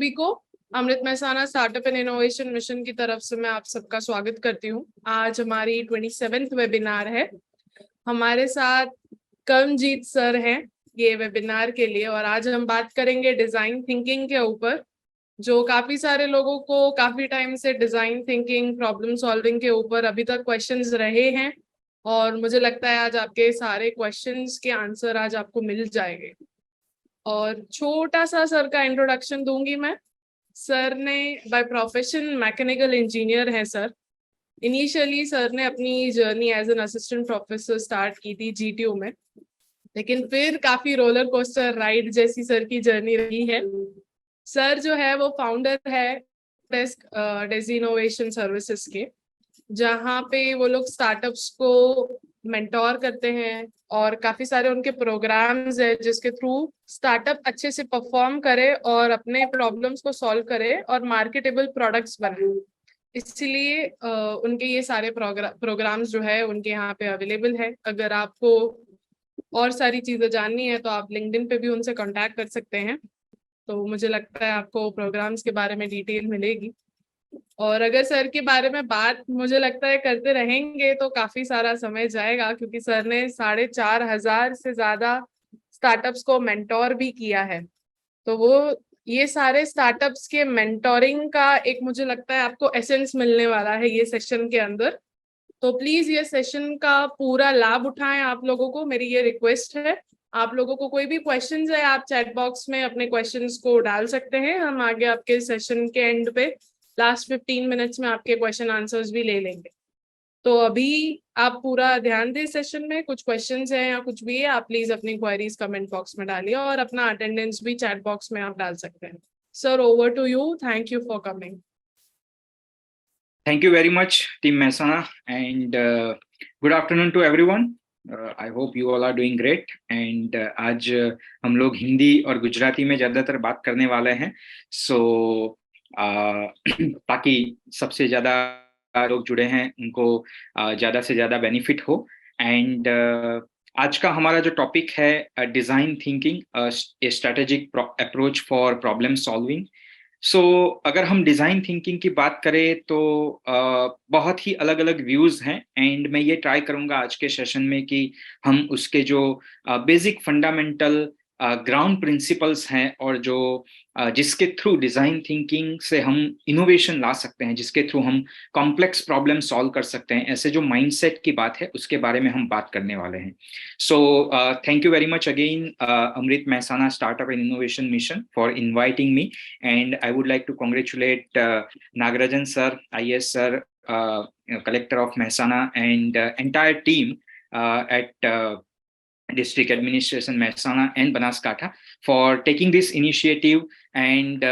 सभी को Amrut Mehsana startup and innovation mission की तरफ से मैं आप सबका स्वागत करती हूँ। आज हमारी 27th वेबिनार है। हमारे साथ कर्मजीत सर हैं ये वेबिनार के लिए, और आज हम बात करेंगे डिजाइन थिंकिंग के ऊपर, जो काफी सारे लोगों को काफी टाइम से डिजाइन थिंकिंग प्रॉब्लम सॉल्विंग के ऊपर अभी तक क्वेश्चंस रहे हैं, और मुझे लगता है आज आपके सारे क्वेश्चंस के आंसर आज आपको मिल जाएंगे। और छोटा सा सर का इंट्रोडक्शन दूंगी मैं। सर ने बाय प्रोफेशन मैकेनिकल इंजीनियर हैं सर। इनिशियली सर ने अपनी journey as an assistant professor start की थी जीटीयू में, लेकिन फिर काफी रोलर कोस्टर राइड जैसी सर की जर्नी रही है। सर जो है वो फाउंडर है डेस्क डेजी इनोवेशन सर्विसेज के, जहाँ पे वो लोग स्टार्टअप्स को मेंटोर करते हैं, और काफी सारे उनके प्रोग्राम्स है जिसके थ्रू स्टार्टअप अच्छे से परफॉर्म करे और अपने प्रॉब्लम्स को सॉल्व करे और मार्केटेबल प्रोडक्ट्स बनाए। इसलिए उनके ये सारे प्रोग्राम्स जो है उनके यहाँ पे अवेलेबल है। अगर आपको और सारी चीजें जाननी है तो आप लिंक्डइन पे भी उनसे कांटेक्ट कर सकते हैं। तो मुझे लगता है आपको प्रोग्राम्स के बारे में डिटेल मिलेगी। और अगर सर के बारे में बात मुझे लगता है करते रहेंगे तो काफी सारा समय जाएगा, क्योंकि सर ने 4,500 से ज्यादा स्टार्टअप्स को मेंटोर भी किया है। तो वो ये सारे स्टार्टअप्स के मेंटोरिंग का एक मुझे लगता है आपको एसेंस मिलने वाला है ये सेशन के अंदर। तो प्लीज ये सेशन का पूरा लाभ उठाएं। आप लोगों को मेरी ये रिक्वेस्ट है, आप लोगों को कोई भी क्वेश्चंस है आप चैट बॉक्स में अपने क्वेश्चंस को डाल सकते हैं। हम आगे आपके सेशन के एंड पे लास्ट 15 मिनट्स में आपके क्वेश्चन आंसर्स भी ले लेंगे। तो अभी आप पूरा ध्यान दें सेशन में। कुछ क्वेश्चंस हैं या कुछ भी है, आप प्लीज अपनी क्वेरीज कमेंट बॉक्स में डालिए, और अपना अटेंडेंस भी चैट बॉक्स में आप डाल सकते हैं। Sir, over to you. Thank you for coming. Thank you very much, Team Mehsana, and good afternoon to everyone. I hope you all are doing great. And आज हम लोग हिंदी और गुजराती में ज़्यादातर बात करने वाले हैं, ताकि सबसे ज़्यादा लोग जुड़े हैं उनको ज़्यादा से ज़्यादा बेनिफिट हो। एंड आज का हमारा जो टॉपिक है design thinking, A strategic approach for problem solving. अगर हम डिज़ाइन थिंकिंग की बात करें तो बहुत ही अलग अलग व्यूज़ हैं, एंड मैं ये ट्राई करूँगा आज के सेशन में कि हम उसके जो बेसिक फंडामेंटल ग्राउंड प्रिंसिपल्स हैं, और जो जिसके थ्रू डिज़ाइन थिंकिंग से हम इनोवेशन ला सकते हैं, जिसके थ्रू हम कॉम्प्लेक्स प्रॉब्लम सॉल्व कर सकते हैं, ऐसे जो माइंडसेट की बात है उसके बारे में हम बात करने वाले हैं। Thank you very much again Amrut Mehsana startup and innovation mission for inviting me, and I would like to congratulate Nagarajan sir, IS sir, collector of Mehsana, and entire team at District Administration Mehsana and Banaskantha for taking this initiative and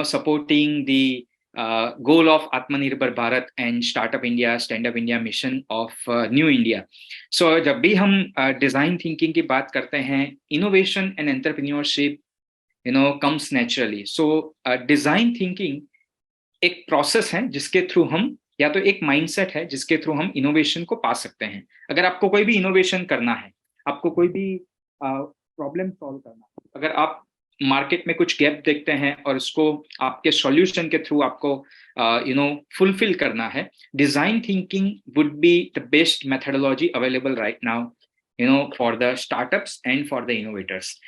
supporting the goal of Atmanirbhar Bharat and Startup India, Stand Up India mission of New India. So जब भी हम design thinking की बात करते हैं, innovation and entrepreneurship comes naturally. Design thinking एक process है जिसके थ्रू हम, या तो एक माइंडसेट है जिसके थ्रू हम इनोवेशन को पा सकते हैं। अगर आपको कोई भी इनोवेशन करना है, आपको कोई भी प्रॉब्लम सॉल्व करना है, अगर आप मार्केट में कुछ गैप देखते हैं और उसको आपके सॉल्यूशन के थ्रू आपको फुलफिल करना है, design thinking would be the best methodology available right now for the startups and for the innovators.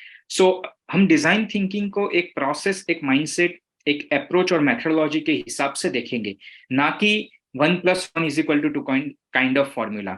हम डिजाइन थिंकिंग को एक प्रोसेस, एक माइंडसेट, एक अप्रोच और मेथडोलॉजी के हिसाब से देखेंगे, ना कि 1+1=2 kind of formula.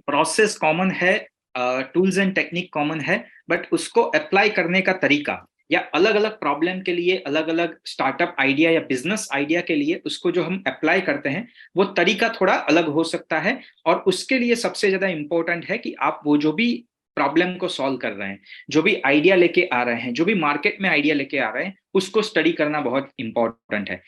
Process common है, टूल्स एंड टेक्निक कॉमन है, बट उसको अप्लाई करने का तरीका, या अलग अलग प्रॉब्लम के लिए अलग अलग स्टार्टअप आइडिया या बिजनेस आइडिया के लिए उसको जो हम अप्लाई करते हैं वो तरीका थोड़ा अलग हो सकता है। और उसके लिए सबसे ज्यादा इंपॉर्टेंट है कि आप वो जो भी प्रॉब्लम को सॉल्व कर रहे हैं, जो भी आइडिया लेके आ रहे हैं, जो भी मार्केट में आइडिया लेके आ रहे हैं, उसको स्टडी करना बहुत इंपॉर्टेंट है।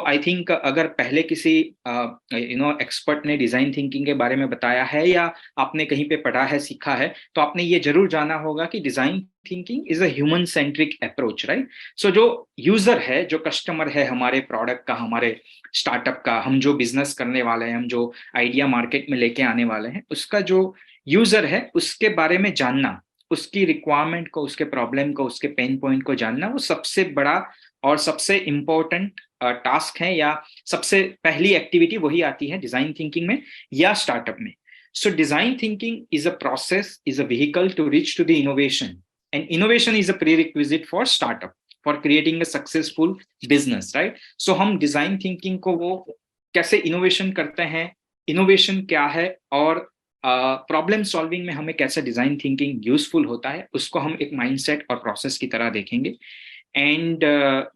आई थिंक अगर पहले किसी एक्सपर्ट ने डिजाइन थिंकिंग के बारे में बताया है, या आपने कहीं पे पढ़ा है, सीखा है, तो आपने ये जरूर जाना होगा कि design thinking is a human centric approach, right. जो यूजर है, जो कस्टमर है हमारे प्रोडक्ट का, हमारे स्टार्टअप का, हम जो बिजनेस करने वाले हैं, हम जो आइडिया मार्केट में लेके आने वाले हैं, उसका जो यूजर है उसके बारे में जानना, उसकी रिक्वायरमेंट को, उसके प्रॉब्लम को, उसके पेन पॉइंट को जानना, वो सबसे बड़ा और सबसे इम्पोर्टेंट टास्क है, या सबसे पहली एक्टिविटी वही आती है डिजाइन थिंकिंग में या स्टार्टअप में. So design thinking is a process, is a vehicle to reach to the innovation, and innovation is a prerequisite for startup, for creating a successful business, right? So हम design thinking को वो कैसे innovation करते हैं, innovation क्या है, और problem solving में हमें कैसे डिजाइन थिंकिंग यूजफुल होता है, उसको हम एक माइंडसेट और प्रोसेस की तरह देखेंगे. एंड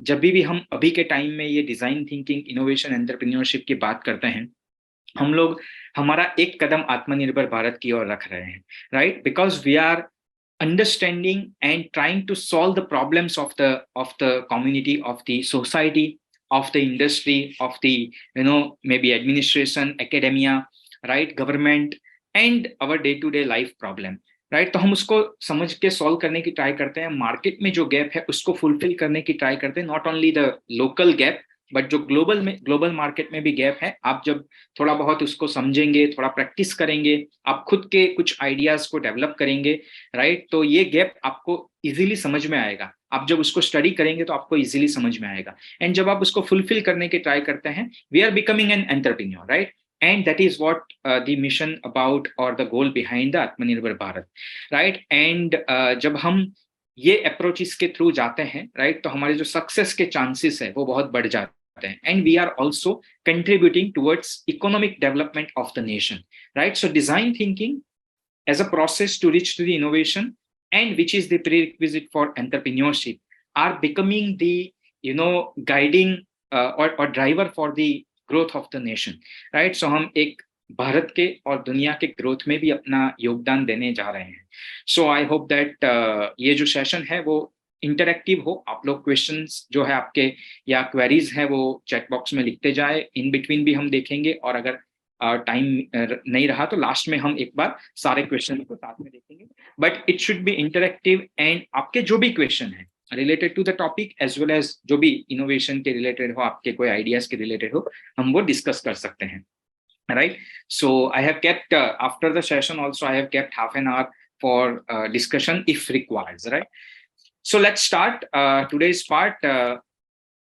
जब भी हम अभी के टाइम में ये डिजाइन थिंकिंग, इनोवेशन, एंटरप्रेन्योरशिप की बात करते हैं, हम लोग हमारा एक कदम आत्मनिर्भर भारत की ओर रख रहे हैं, right? Because we are understanding and trying to solve the problems of the community, of the society, of the industry, of the maybe administration, academia, right, government, and our day to day life problem, right? तो हम उसको समझ के solve करने की try करते हैं. Market में जो गैप है उसको फुलफिल करने की ट्राई करते हैं. Not only the local gap, but जो ग्लोबल मार्केट में भी गैप है. आप जब थोड़ा बहुत उसको समझेंगे, थोड़ा प्रैक्टिस करेंगे, आप खुद के कुछ आइडियाज को डेवलप करेंगे, राइट, तो ये गैप आपको इजीली समझ में आएगा. आप जब उसको स्टडी करेंगे तो आपको इजीली समझ में आएगा. एंड जब आप उसको फुलफिल करने की ट्राई करते हैं, we are becoming an entrepreneur, right? And that is what the mission about, or the goal behind the Atmanirbhar Bharat, right? And जब हम ये अप्रोच इसके थ्रू जाते हैं, राइट, तो हमारे जो सक्सेस के चांसेस है वो बहुत बढ़ जाते हैं. And we are also contributing towards economic development of the nation, right? So design thinking as a process to reach to the innovation, and which is the prerequisite for entrepreneurship, are becoming the guiding or driver for the growth of the nation, right? So हम एक भारत के और दुनिया के growth में भी अपना योगदान देने जा रहे हैं. सो आई होप दैट ये जो सेशन है वो इंटरेक्टिव हो. आप लोग क्वेश्चंस जो है आपके या क्वेरीज है वो चैट बॉक्स में लिखते जाए. इन बिटवीन भी हम देखेंगे, और अगर टाइम नहीं रहा तो लास्ट में हम एक बार सारे क्वेश्चन को साथ में देखेंगे. But it should be interactive, and आपके जो भी क्वेश्चन है related to the topic, as well as जो भी इनोवेशन के रिलेटेड हो, आपके कोई आइडियाज के रिलेटेड हो, हम वो डिस्कस कर सकते हैं, right? So I have kept after the session also I have kept half an hour for discussion if required, right? So let's start today's part.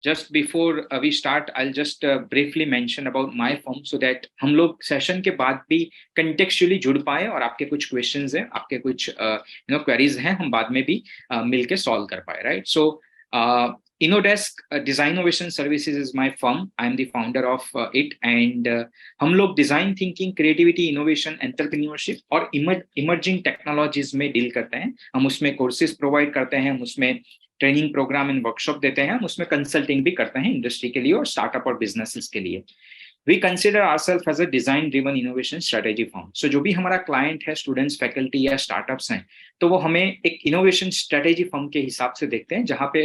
Just before we start, I'll just briefly mention about my firm so that हम लोग session के बाद भी contextually जुड़ पाए, और आपके कुछ questions हैं, आपके कुछ queries हैं, हम बाद में भी मिलके solve कर पाए, right? So Innodesk Design Innovation Services is my firm. I am the founder of it, and हम लोग design thinking, creativity, innovation, entrepreneurship और emerging technologies में deal करते हैं. हम उसमें courses provide करते हैं, हम उसमें ट्रेनिंग प्रोग्राम एंड वर्कशॉप देते हैं, हम उसमें कंसल्टिंग भी करते हैं इंडस्ट्री के लिए और स्टार्टअप और बिजनेसेस के लिए. We consider ourselves as a design driven innovation strategy firm. So जो भी हमारा क्लाइंट है, स्टूडेंट्स, फैकल्टी या स्टार्टअप्स हैं, तो वो हमें एक इनोवेशन स्ट्रेटेजी फर्म के हिसाब से देखते हैं, जहां पे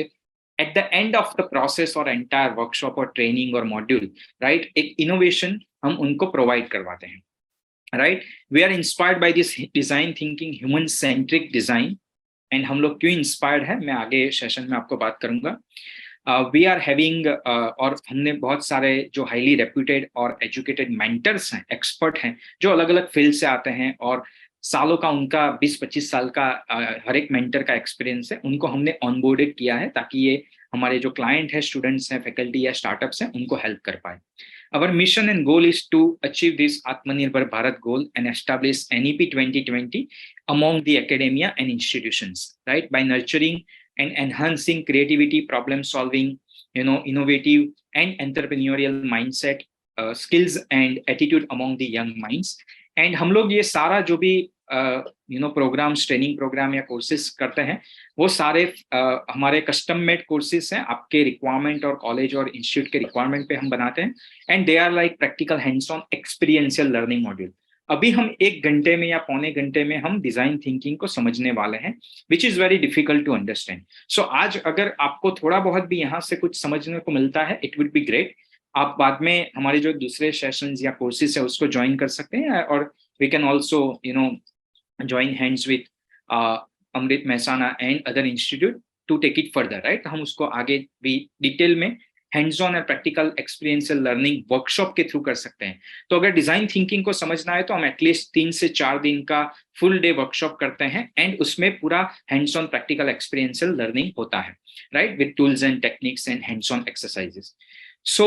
at the end of the process और एंटायर वर्कशॉप और ट्रेनिंग और मॉड्यूल, राइट, एक इनोवेशन हम उनको प्रोवाइड करवाते हैं, right? We are inspired by this design thinking, human centric design. And हम लोग क्यों इंस्पायर्ड है, मैं आगे सेशन में आपको बात करूंगा. वी आर हैविंग और हमने बहुत सारे जो हाईली रेप्यूटेड और एजुकेटेड मेंटर्स हैं, एक्सपर्ट हैं, जो अलग अलग फील्ड से आते हैं, और सालों का उनका 20-25 साल का हर एक मेंटर का एक्सपीरियंस है, उनको हमने ऑनबोर्डेड किया है ताकि ये हमारे जो क्लाइंट है, स्टूडेंट्स हैं, फैकल्टी या स्टार्टअप्स हैं, उनको हेल्प कर पाए. Our mission and goal is to achieve this Atmanirbhar Bharat goal and establish NEP 2020 among the academia and institutions, right? By nurturing and enhancing creativity, problem solving, innovative and entrepreneurial mindset, skills and attitude among the young minds. And हम लोग ये सारा जो भी programmes, training programme या courses करते हैं, वो सारे हमारे कस्टम मेड कोर्सेज हैं, आपके रिक्वायरमेंट और कॉलेज और इंस्टीट्यूट के रिक्वायरमेंट पे हम बनाते हैं. And they are like practical hands on experiential learning module. अभी हम 1 घंटे में या पौने घंटे में हम डिजाइन थिंकिंग को समझने वाले हैं, which is very difficult to understand. So आज अगर आपको थोड़ा बहुत भी यहाँ से कुछ समझने को मिलता है, इट वुड बी ग्रेट. आप बाद में हमारे जो दूसरे सेशंस या कोर्सेज है उसको ज्वाइन कर सकते हैं, और we can also join hands with Amrit Mehsana and other institute to take it further, right? हम उसको आगे भी डिटेल में हैंड्स ऑन और प्रैक्टिकल एक्सपीरियंशियल लर्निंग वर्कशॉप के थ्रू कर सकते हैं। तो अगर डिजाइन थिंकिंग को समझना है तो हम एटलीस्ट 3 से 4 दिन का फुल डे वर्कशॉप करते हैं, एंड उसमें पूरा hands on practical experiential learning होता है, right, with tools and techniques and hands on exercises. So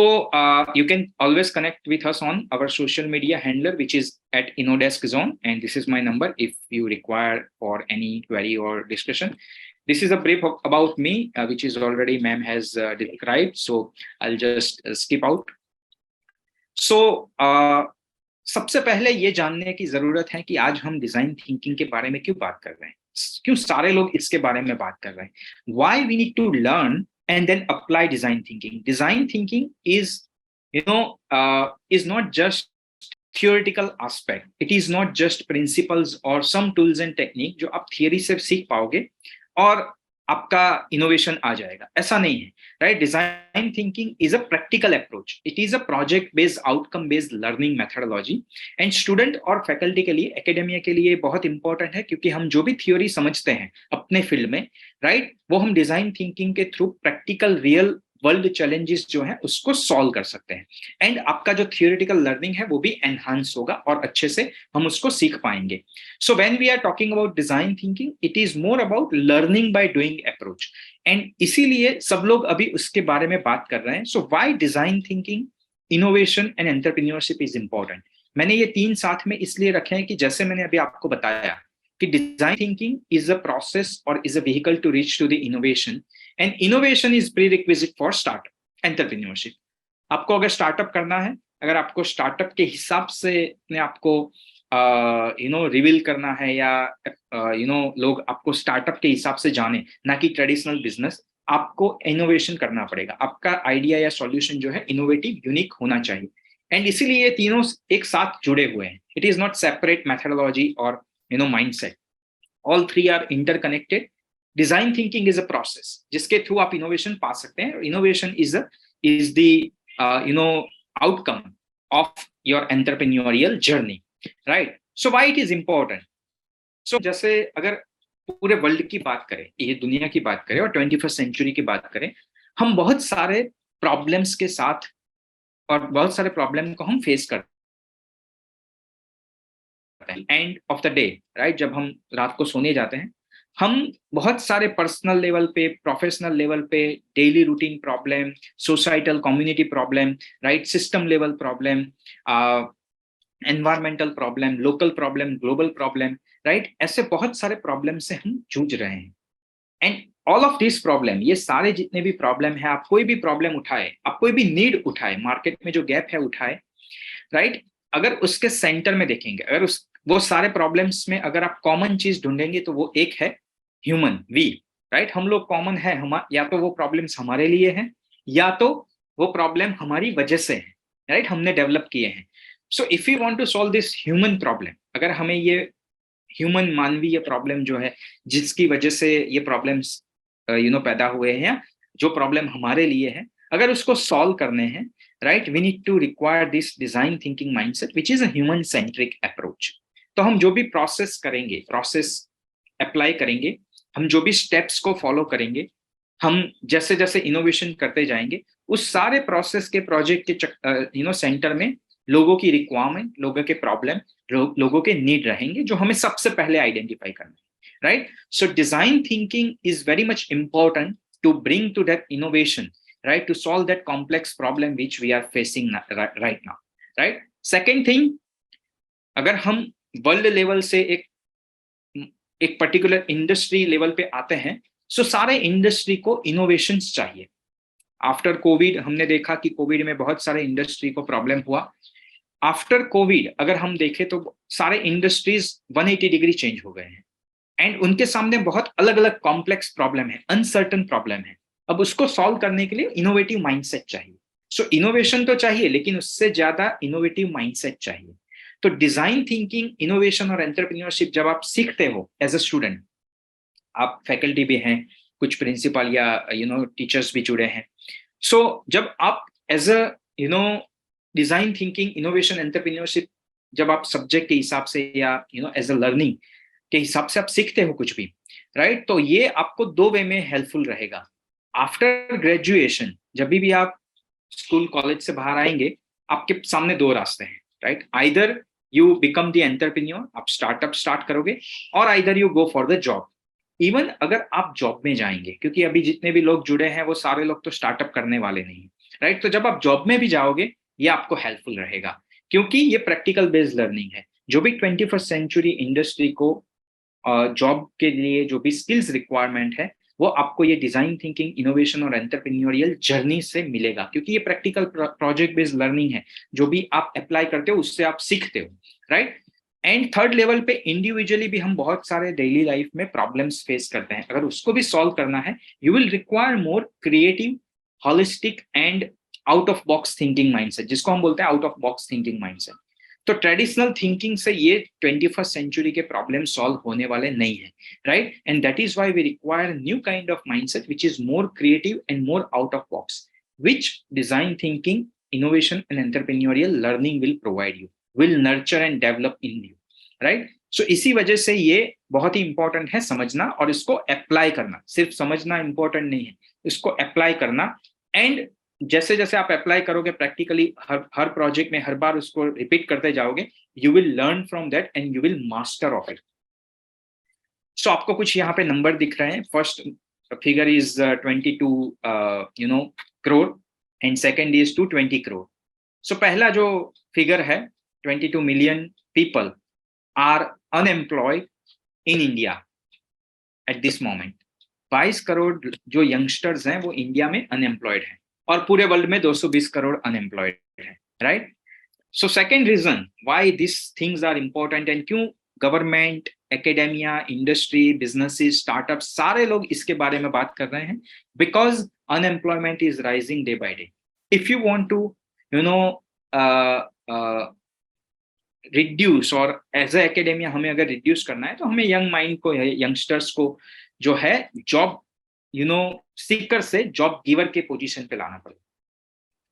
you can always connect with us on our social media handler, which is at Innodesk Zone, and this is my number if you require for any query or discussion. This is a brief about me, which is already ma'am has described, so I'll just skip out. So सबसे पहले ये जानने की जरूरत है कि आज हम डिजाइन थिंकिंग के बारे में क्यों बात कर रहे हैं, क्यों सारे लोग इसके बारे में बात कर रहे हैं. Why we need to learn and then apply design thinking. Design thinking is, is not just theoretical aspect. It is not just principles or some tools and technique जो आप theory से सीख पाओगे और आपका innovation आ जाएगा, ऐसा नहीं है, right? Design thinking is a practical approach. It is a project-based, outcome-based learning methodology. And student और faculty के लिए, academia के लिए बहुत important है, क्योंकि हम जो भी theory समझते हैं अपने field में, right, वो हम design thinking के through practical, real world challenges जो है उसको सॉल्व कर सकते हैं, एंड आपका जो थियोरेटिकल लर्निंग है वो भी एनहांस होगा और अच्छे से हम उसको सीख पाएंगे. So when we are talking about design thinking, it is more about learning by doing approach, and इसीलिए सब लोग अभी उसके बारे में बात कर रहे हैं. So why design thinking, innovation and entrepreneurship is important. मैंने ये 3 साथ में इसलिए रखे हैं कि जैसे मैंने अभी आपको बताया कि design thinking is a process और is a vehicle to reach to the innovation, and innovation is prerequisite for startup entrepreneurship. आपको अगर स्टार्टअप करना है, अगर आपको स्टार्टअप के हिसाब से अपने आपको रिवील करना है, या लोग आपको स्टार्टअप के हिसाब से जाने, ना कि ट्रेडिशनल बिजनेस, आपको इनोवेशन करना पड़ेगा. आपका आइडिया या सॉल्यूशन जो है इनोवेटिव, यूनिक होना चाहिए, एंड इसीलिए ये तीनों एक साथ जुड़े हुए हैं. It is not separate methodology और mindset. All 3 are interconnected. Design thinking is a process जिसके थ्रू आप innovation पा सकते हैं. Innovation is the outcome of your entrepreneurial journey, right? So why it is important? So जैसे अगर पूरे world की बात करें, ये दुनिया की बात करें और 21st सेंचुरी की बात करें, हम बहुत सारे प्रॉब्लम्स के साथ और बहुत सारे प्रॉब्लम को हम फेस करते हैं. And of the day, right, जब हम रात को सोने जाते हैं, हम बहुत सारे पर्सनल लेवल पे, प्रोफेशनल लेवल पे, daily routine problem, societal community problem, right, system level problem, environmental problem, local problem, global problem, right, ऐसे बहुत सारे प्रॉब्लम से हम जूझ रहे हैं. And all of this problem, ये सारे जितने भी प्रॉब्लम है, आप कोई भी प्रॉब्लम उठाए, आप कोई भी नीड उठाए, मार्केट में जो गैप है उठाए, राइट, अगर उसके सेंटर में देखेंगे, अगर वो सारे प्रॉब्लम्स में अगर आप कॉमन चीज ढूंढेंगे तो वो एक है ह्यूमन, वी, राइट. हम लोग कॉमन है, या तो वो प्रॉब्लम्स हमारे लिए हैं, या तो वो प्रॉब्लम हमारी वजह से है, राइट, हमने डेवलप किए हैं. So if you want to solve this human problem, अगर हमें ये ह्यूमन मानवीय प्रॉब्लम जो है, जिसकी वजह से ये प्रॉब्लम्स पैदा हुए हैं, जो प्रॉब्लम हमारे लिए है, अगर उसको सॉल्व करने हैं, right, we need to require this design thinking mindset which is a human centric approach. तो हम जो भी प्रोसेस करेंगे, प्रोसेस अप्लाई करेंगे, हम जो भी स्टेप्स को फॉलो करेंगे, हम जैसे जैसे इनोवेशन करते जाएंगे, उस सारे प्रोसेस के प्रोजेक्ट के सेंटर में लोगों की रिक्वायरमेंट, लोगों के प्रॉब्लम, लोगों के नीड रहेंगे, जो हमें सबसे पहले आइडेंटिफाई करना है, right. So design thinking is very much important to bring to that innovation, right, to solve that complex problem which we are facing right now, right. Second thing, अगर हम वर्ल्ड लेवल से एक particular industry level पे आते हैं, सो सारे industry को innovations चाहिए. आफ्टर कोविड हमने देखा कि कोविड में बहुत सारे इंडस्ट्री को प्रॉब्लम हुआ. आफ्टर कोविड अगर हम देखें तो सारे इंडस्ट्रीज 180 डिग्री चेंज हो गए हैं, एंड उनके सामने बहुत अलग अलग कॉम्प्लेक्स प्रॉब्लम है, अनसर्टन प्रॉब्लम है. अब उसको सॉल्व करने के लिए इनोवेटिव माइंडसेट चाहिए. सो इनोवेशन तो चाहिए, लेकिन उससे ज्यादा इनोवेटिव माइंडसेट चाहिए. तो डिजाइन थिंकिंग, इनोवेशन और एंटरप्रेन्योरशिप जब आप सीखते हो एज अ स्टूडेंट, आप फैकल्टी भी हैं, कुछ प्रिंसिपल या टीचर्स भी जुड़े हैं. सो जब आप as a design thinking, innovation, entrepreneurship जब आप सब्जेक्ट के हिसाब से या एज अ लर्निंग के हिसाब से आप सीखते हो कुछ भी, राइट, तो ये आपको 2 वे में हेल्पफुल रहेगा. आफ्टर ग्रेजुएशन, जब भी आप स्कूल कॉलेज से बाहर आएंगे, आपके सामने दो रास्ते हैं, right? Either you become the entrepreneur, आप स्टार्टअप स्टार्ट करोगे, और either you go for the job. Even अगर आप जॉब में जाएंगे, क्योंकि अभी जितने भी लोग जुड़े हैं वो सारे लोग तो स्टार्टअप करने वाले नहीं, राइट? तो जब आप जॉब में भी जाओगे, ये आपको हेल्पफुल रहेगा, क्योंकि ये प्रैक्टिकल बेस्ड लर्निंग है। जो भी 21st सेंचुरी इंडस्ट्री को जॉब के लिए जो भी स्किल्स रिक्वायरमेंट है, वो आपको ये डिजाइन थिंकिंग, इनोवेशन और एंटरप्रेन्योरियल जर्नी से मिलेगा, क्योंकि ये प्रैक्टिकल प्रोजेक्ट बेस्ड लर्निंग है। जो भी आप अप्लाई करते हो उससे आप सीखते हो, राइट? एंड थर्ड लेवल पे इंडिविजुअली भी हम बहुत सारे डेली लाइफ में प्रॉब्लम्स फेस करते हैं। अगर उसको भी सॉल्व करना है, you will require more creative, holistic and out of box thinking mindset, जिसको हम बोलते हैं out of box thinking mindset. तो ट्रेडिशनल थिंकिंग से ये 21st सेंचुरी के प्रॉब्लम सॉल्व होने वाले नहीं है, right? And that is why we require new kind of mindset which is more creative and more out of box, which design thinking, innovation and entrepreneurial learning will provide you, will nurture and develop in you, right? So इसी वजह से ये बहुत ही important है समझना, और इसको apply करना। सिर्फ समझना इंपॉर्टेंट नहीं है, इसको अप्लाई करना। एंड जैसे जैसे आप अप्लाई करोगे प्रैक्टिकली, हर प्रोजेक्ट में हर बार उसको रिपीट करते जाओगे, you will learn from that and you will master of it. So आपको कुछ यहाँ पे नंबर दिख रहे हैं। First figure is 22 crore and second is 220 crore. So पहला जो फिगर है, 22 million people are unemployed in India at this moment. 22 crore जो यंगस्टर्स हैं वो इंडिया में अनएम्प्लॉयड हैं, और पूरे वर्ल्ड में 220 करोड़ अनएम्प्लॉयड हैं, right? So second reason why this things are important, and क्यों government, academia, industry, businesses, startup सारे लोग इसके बारे में बात कर रहे हैं, because unemployment is rising day by day. If you want to reduce, और एज ए एकेडेमिया हमें अगर रिड्यूस करना है, तो हमें यंग माइंड को, यंगस्टर्स को जो है जॉब सीकर से जॉब गिवर के पोजीशन पे लाना पड़ेगा,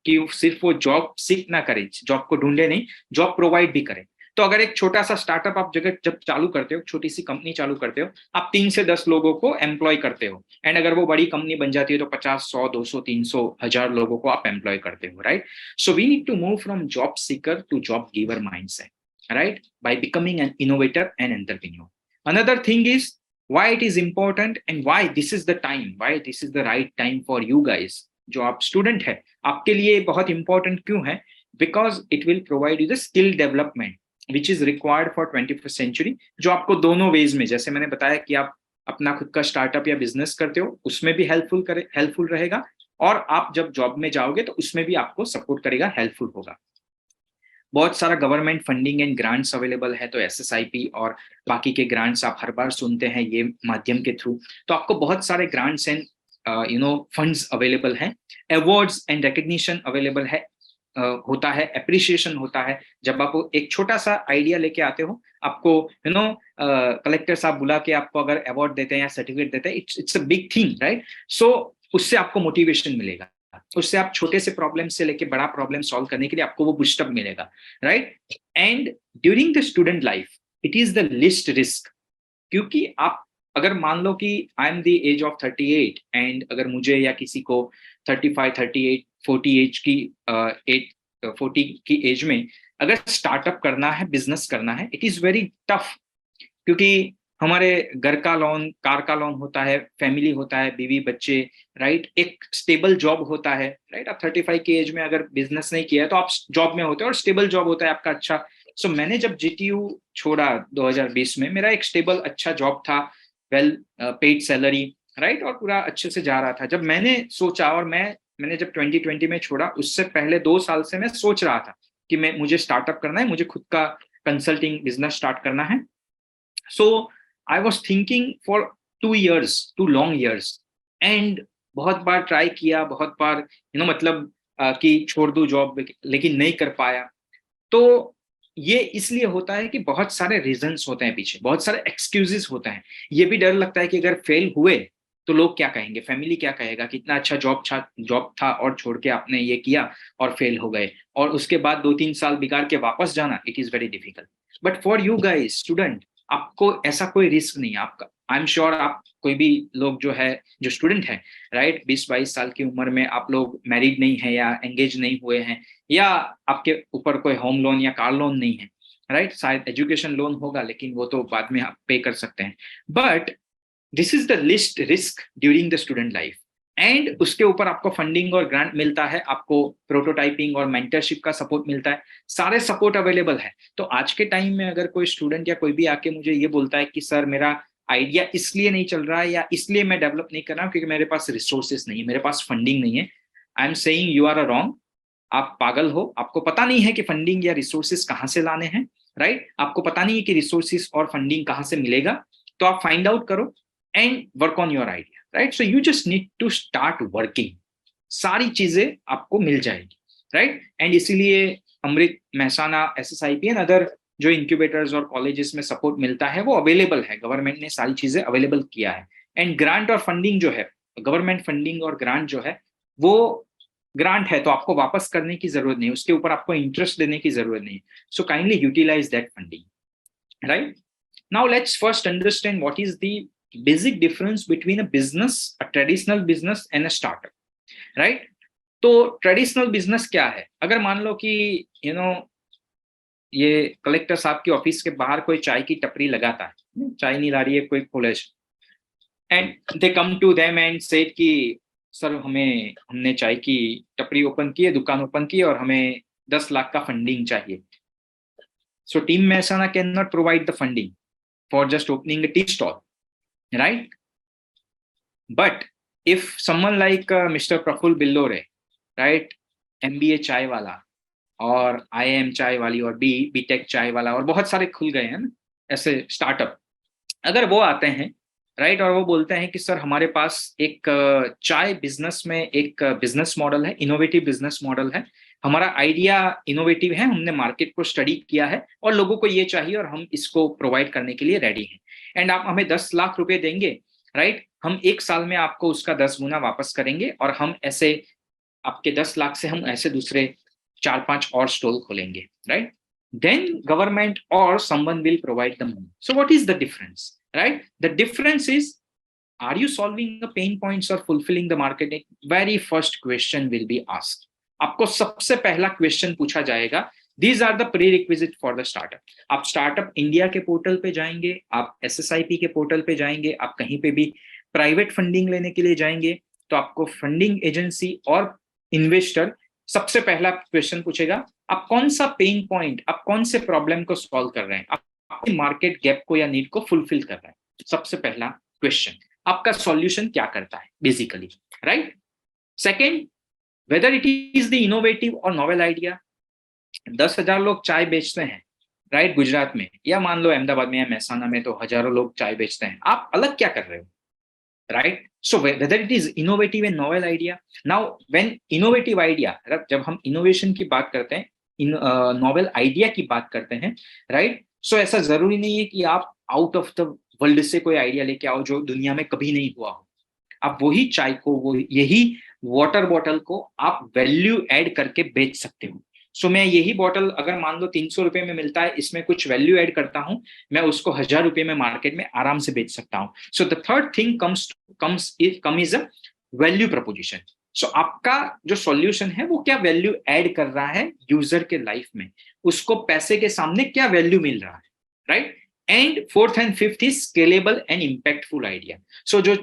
कि सिर्फ वो जॉब सीख ना करे, जॉब को ढूंढे नहीं, जॉब प्रोवाइड भी करे। तो अगर एक छोटा सा स्टार्टअप आप जब चालू करते हो, छोटी सी कंपनी चालू करते हो, आप 3 से 10 लोगों को एम्प्लॉय करते हो, एंड अगर वो बड़ी कंपनी बन जाती है तो 50, 100, 200, 300, 1000 लोगों को आप एम्प्लॉय करते हो, right? So we need to move from job seeker to job giver mindset, right? By becoming an innovator and entrepreneur. Another thing is why it is important and why this is the time, why this is the right time for you guys. जो आप student है, आपके लिए बहुत important क्यों है? Because it will provide you the skill development which is required for 21st century, जो आपको दोनों वेज में, जैसे मैंने बताया कि आप अपना खुद का स्टार्टअप या बिजनेस करते हो, उसमें भी हेल्पफुल रहेगा, और आप जब जॉब में जाओगे तो उसमें भी आपको सपोर्ट करेगा, हेल्पफुल होगा। बहुत सारा government funding and grants available है, तो SSIP और बाकी के ग्रांट्स आप हर बार सुनते हैं ये माध्यम के थ्रू, तो आपको बहुत सारे ग्रांट्स एंड फंड्स अवेलेबल हैं, अवार्ड्स एंड रिकग्निशन अवेलेबल है, होता है, अप्रिशिएशन होता है। जब आप एक छोटा सा आइडिया लेके आते हो, आपको कलेक्टर साहब बुला के आपको अगर अवार्ड देते हैं या सर्टिफिकेट देते हैं, it's a big thing, right? So उससे आपको मोटिवेशन मिलेगा, उससे आप छोटे से प्रॉब्लम से लेके बड़ा प्रॉब्लम सॉल्व करने के लिए आपको वो बूस्टअप मिलेगा, right? And during the student life it is the least risk, क्योंकि आप अगर मान लो कि I am the age of 38 and अगर मुझे या किसी को 35, 38, 40 एज की 40 की एज में अगर स्टार्टअप करना है, बिजनेस करना है, इट इज वेरी टफ, क्योंकि हमारे घर का लोन, कार का लोन होता है, फैमिली होता है, बीवी बच्चे, राइट? एक स्टेबल जॉब होता है, राइट? आप 35 की एज में अगर बिजनेस नहीं किया है तो आप जॉब में होते हो, और स्टेबल जॉब होता है आपका अच्छा। सो मैंने जब GTU छोड़ा 2020 में, मेरा एक स्टेबल अच्छा जॉब था, वेल पेड सैलरी, राइट? और पूरा अच्छे से जा रहा था। जब मैंने सोचा, और मैंने जब 2020 में छोड़ा, उससे पहले 2 साल से मैं सोच रहा था कि मुझे स्टार्टअप करना है, मुझे खुद का कंसल्टिंग बिजनेस स्टार्ट करना है। सो I was thinking for 2 years, 2 long years, and बहुत बार ट्राई किया, बहुत बार मतलब कि छोड़ दूं जॉब, लेकिन नहीं कर पाया। तो ये इसलिए होता है कि बहुत सारे रीजंस होते हैं पीछे, बहुत सारे एक्सक्यूजेस होते हैं। ये भी डर लगता है कि अगर फेल हुए तो लोग क्या कहेंगे, फैमिली क्या कहेगा, कितना अच्छा जॉब था और छोड़ के आपने ये किया और फेल हो गए, और उसके बाद 2-3 साल बिगाड़ के वापस जाना, it is very difficult. But for you guys student, आपको ऐसा कोई रिस्क नहीं है। आई एम श्योर आप कोई भी लोग जो है, जो स्टूडेंट है, राइट, 20-22 साल की उम्र में आप लोग मैरिड नहीं है या एंगेज नहीं हुए हैं, या आपके ऊपर कोई होम लोन या कार लोन नहीं है, राइट, शायद एजुकेशन लोन होगा लेकिन वो तो बाद में आप पे कर सकते हैं, but this is the least risk during the student life. And उसके ऊपर आपको फंडिंग और ग्रांट मिलता है, आपको प्रोटोटाइपिंग और मेंटरशिप का सपोर्ट मिलता है, सारे सपोर्ट अवेलेबल है। तो आज के टाइम में अगर कोई स्टूडेंट या कोई भी आके मुझे ये बोलता है कि सर मेरा आइडिया इसलिए नहीं चल रहा है या इसलिए मैं डेवलप नहीं कर रहा हूँ क्योंकि मेरे पास रिसोर्सेस नहीं है, मेरे पास फंडिंग नहीं है, I am saying you are a wrong. आप पागल हो, आपको पता नहीं है कि फंडिंग या रिसोर्सेस कहाँ से लाने हैं, राइट, आपको पता नहीं है कि रिसोर्सेस और फंडिंग कहाँ से मिलेगा, तो आप फाइंड आउट करो and work on your idea, right. So you just need to start working, सारी चीजें आपको मिल जाएगी, राइट। एंड इसीलिए Amrut, Mehsana, SSIP and other जो इंक्यूबेटर्स और कॉलेजेस में सपोर्ट मिलता है वो अवेलेबल है, गवर्नमेंट ने सारी चीजें अवेलेबल किया है। एंड ग्रांट और फंडिंग जो है, गवर्नमेंट फंडिंग और ग्रांट जो है, वो ग्रांट है तो आपको वापस करने की जरूरत नहीं, उसके ऊपर आपको इंटरेस्ट देने की जरूरत नहीं। So kindly utilise that funding, right. Now let's first understand what is the basic difference between a business, a traditional business and a startup, right. तो ट्रेडिशनल बिजनेस क्या है? अगर मान लो कि ये कलेक्टर साहब की ऑफिस के बाहर कोई चाय की टपरी लगाता है, चाय नहीं ला रही है कोई college, and they come to them and said कि सर हमने चाय की टपरी ओपन की है, दुकान ओपन की है और हमें 10 लाख का फंडिंग चाहिए। So team Mehsana can not provide the funding for just opening a tea stall, right. But if someone like mister Prafull Billore, right, MBA Chai वाला और IIM चाय वाली और BTech चाय वाला और बहुत सारे खुल गए हैं ना ऐसे स्टार्टअप, अगर वो आते हैं, राइट, और वो बोलते हैं कि सर हमारे पास एक चाय बिजनेस में एक बिजनेस मॉडल है, इनोवेटिव बिजनेस मॉडल है, हमारा आइडिया इनोवेटिव है, हमने मार्केट को स्टडी किया है और लोगों को ये चाहिए और हम इसको प्रोवाइड करने के लिए रेडी हैं, एंड आप हमें 10 लाख रुपए देंगे, राइट, हम 1 साल में आपको उसका 10 गुना वापस करेंगे और हम ऐसे आपके 10 लाख से हम ऐसे दूसरे 4-5 और स्टॉल खोलेंगे, right. Then government or someone will provide the money. So what is the difference, right? The difference is, are you solving the pain points or fulfilling the market? Very first question will be asked. आपको सबसे पहला question पूछा जाएगा। These are the prerequisite for the startup. आप startup India के portal पे जाएंगे, आप SSIP के पोर्टल पे जाएंगे, आप कहीं पे भी प्राइवेट फंडिंग लेने के लिए जाएंगे, तो आपको फंडिंग एजेंसी और इन्वेस्टर सबसे पहला क्वेश्चन पूछेगा, आप कौन सा पेन पॉइंट, आप कौन से प्रॉब्लम को सॉल्व कर रहे हैं, आप अपने मार्केट गैप को या नीड को फुलफिल कर रहे हैं। सबसे पहला क्वेश्चन, आपका सॉल्यूशन क्या करता है basically, right. Second, whether it is the innovative और नोवेल आइडिया। 10,000 लोग चाय बेचते हैं, राइट, गुजरात में, या मान लो अहमदाबाद में या मेहसाना में तो हजारों लोग चाय बेचते हैं, आप अलग क्या कर रहे हो, right? So whether it is innovative and novel idea. Now when innovative idea, जब हम innovation की बात करते हैं, novel idea की बात करते हैं, right? So ऐसा जरूरी नहीं है कि आप out of the world से कोई आइडिया लेके आओ जो दुनिया में कभी नहीं हुआ हो। आप वही चाय को, वो यही वाटर बॉटल को आप वैल्यू ऐड करके बेच सकते हो। सो मैं यही बॉटल अगर मान लो 300 रुपए में मिलता है, इसमें कुछ वैल्यू ऐड करता हूं, मैं उसको 1000 रुपए में मार्केट में आराम से बेच सकता हूं। So the third thing come is a value proposition. So आपका जो सॉल्यूशन है वो क्या वैल्यू ऐड कर रहा है यूजर के लाइफ में, उसको पैसे के सामने क्या वैल्यू मिल रहा है, right. And fourth and fifth is scalable and impactful idea. So जो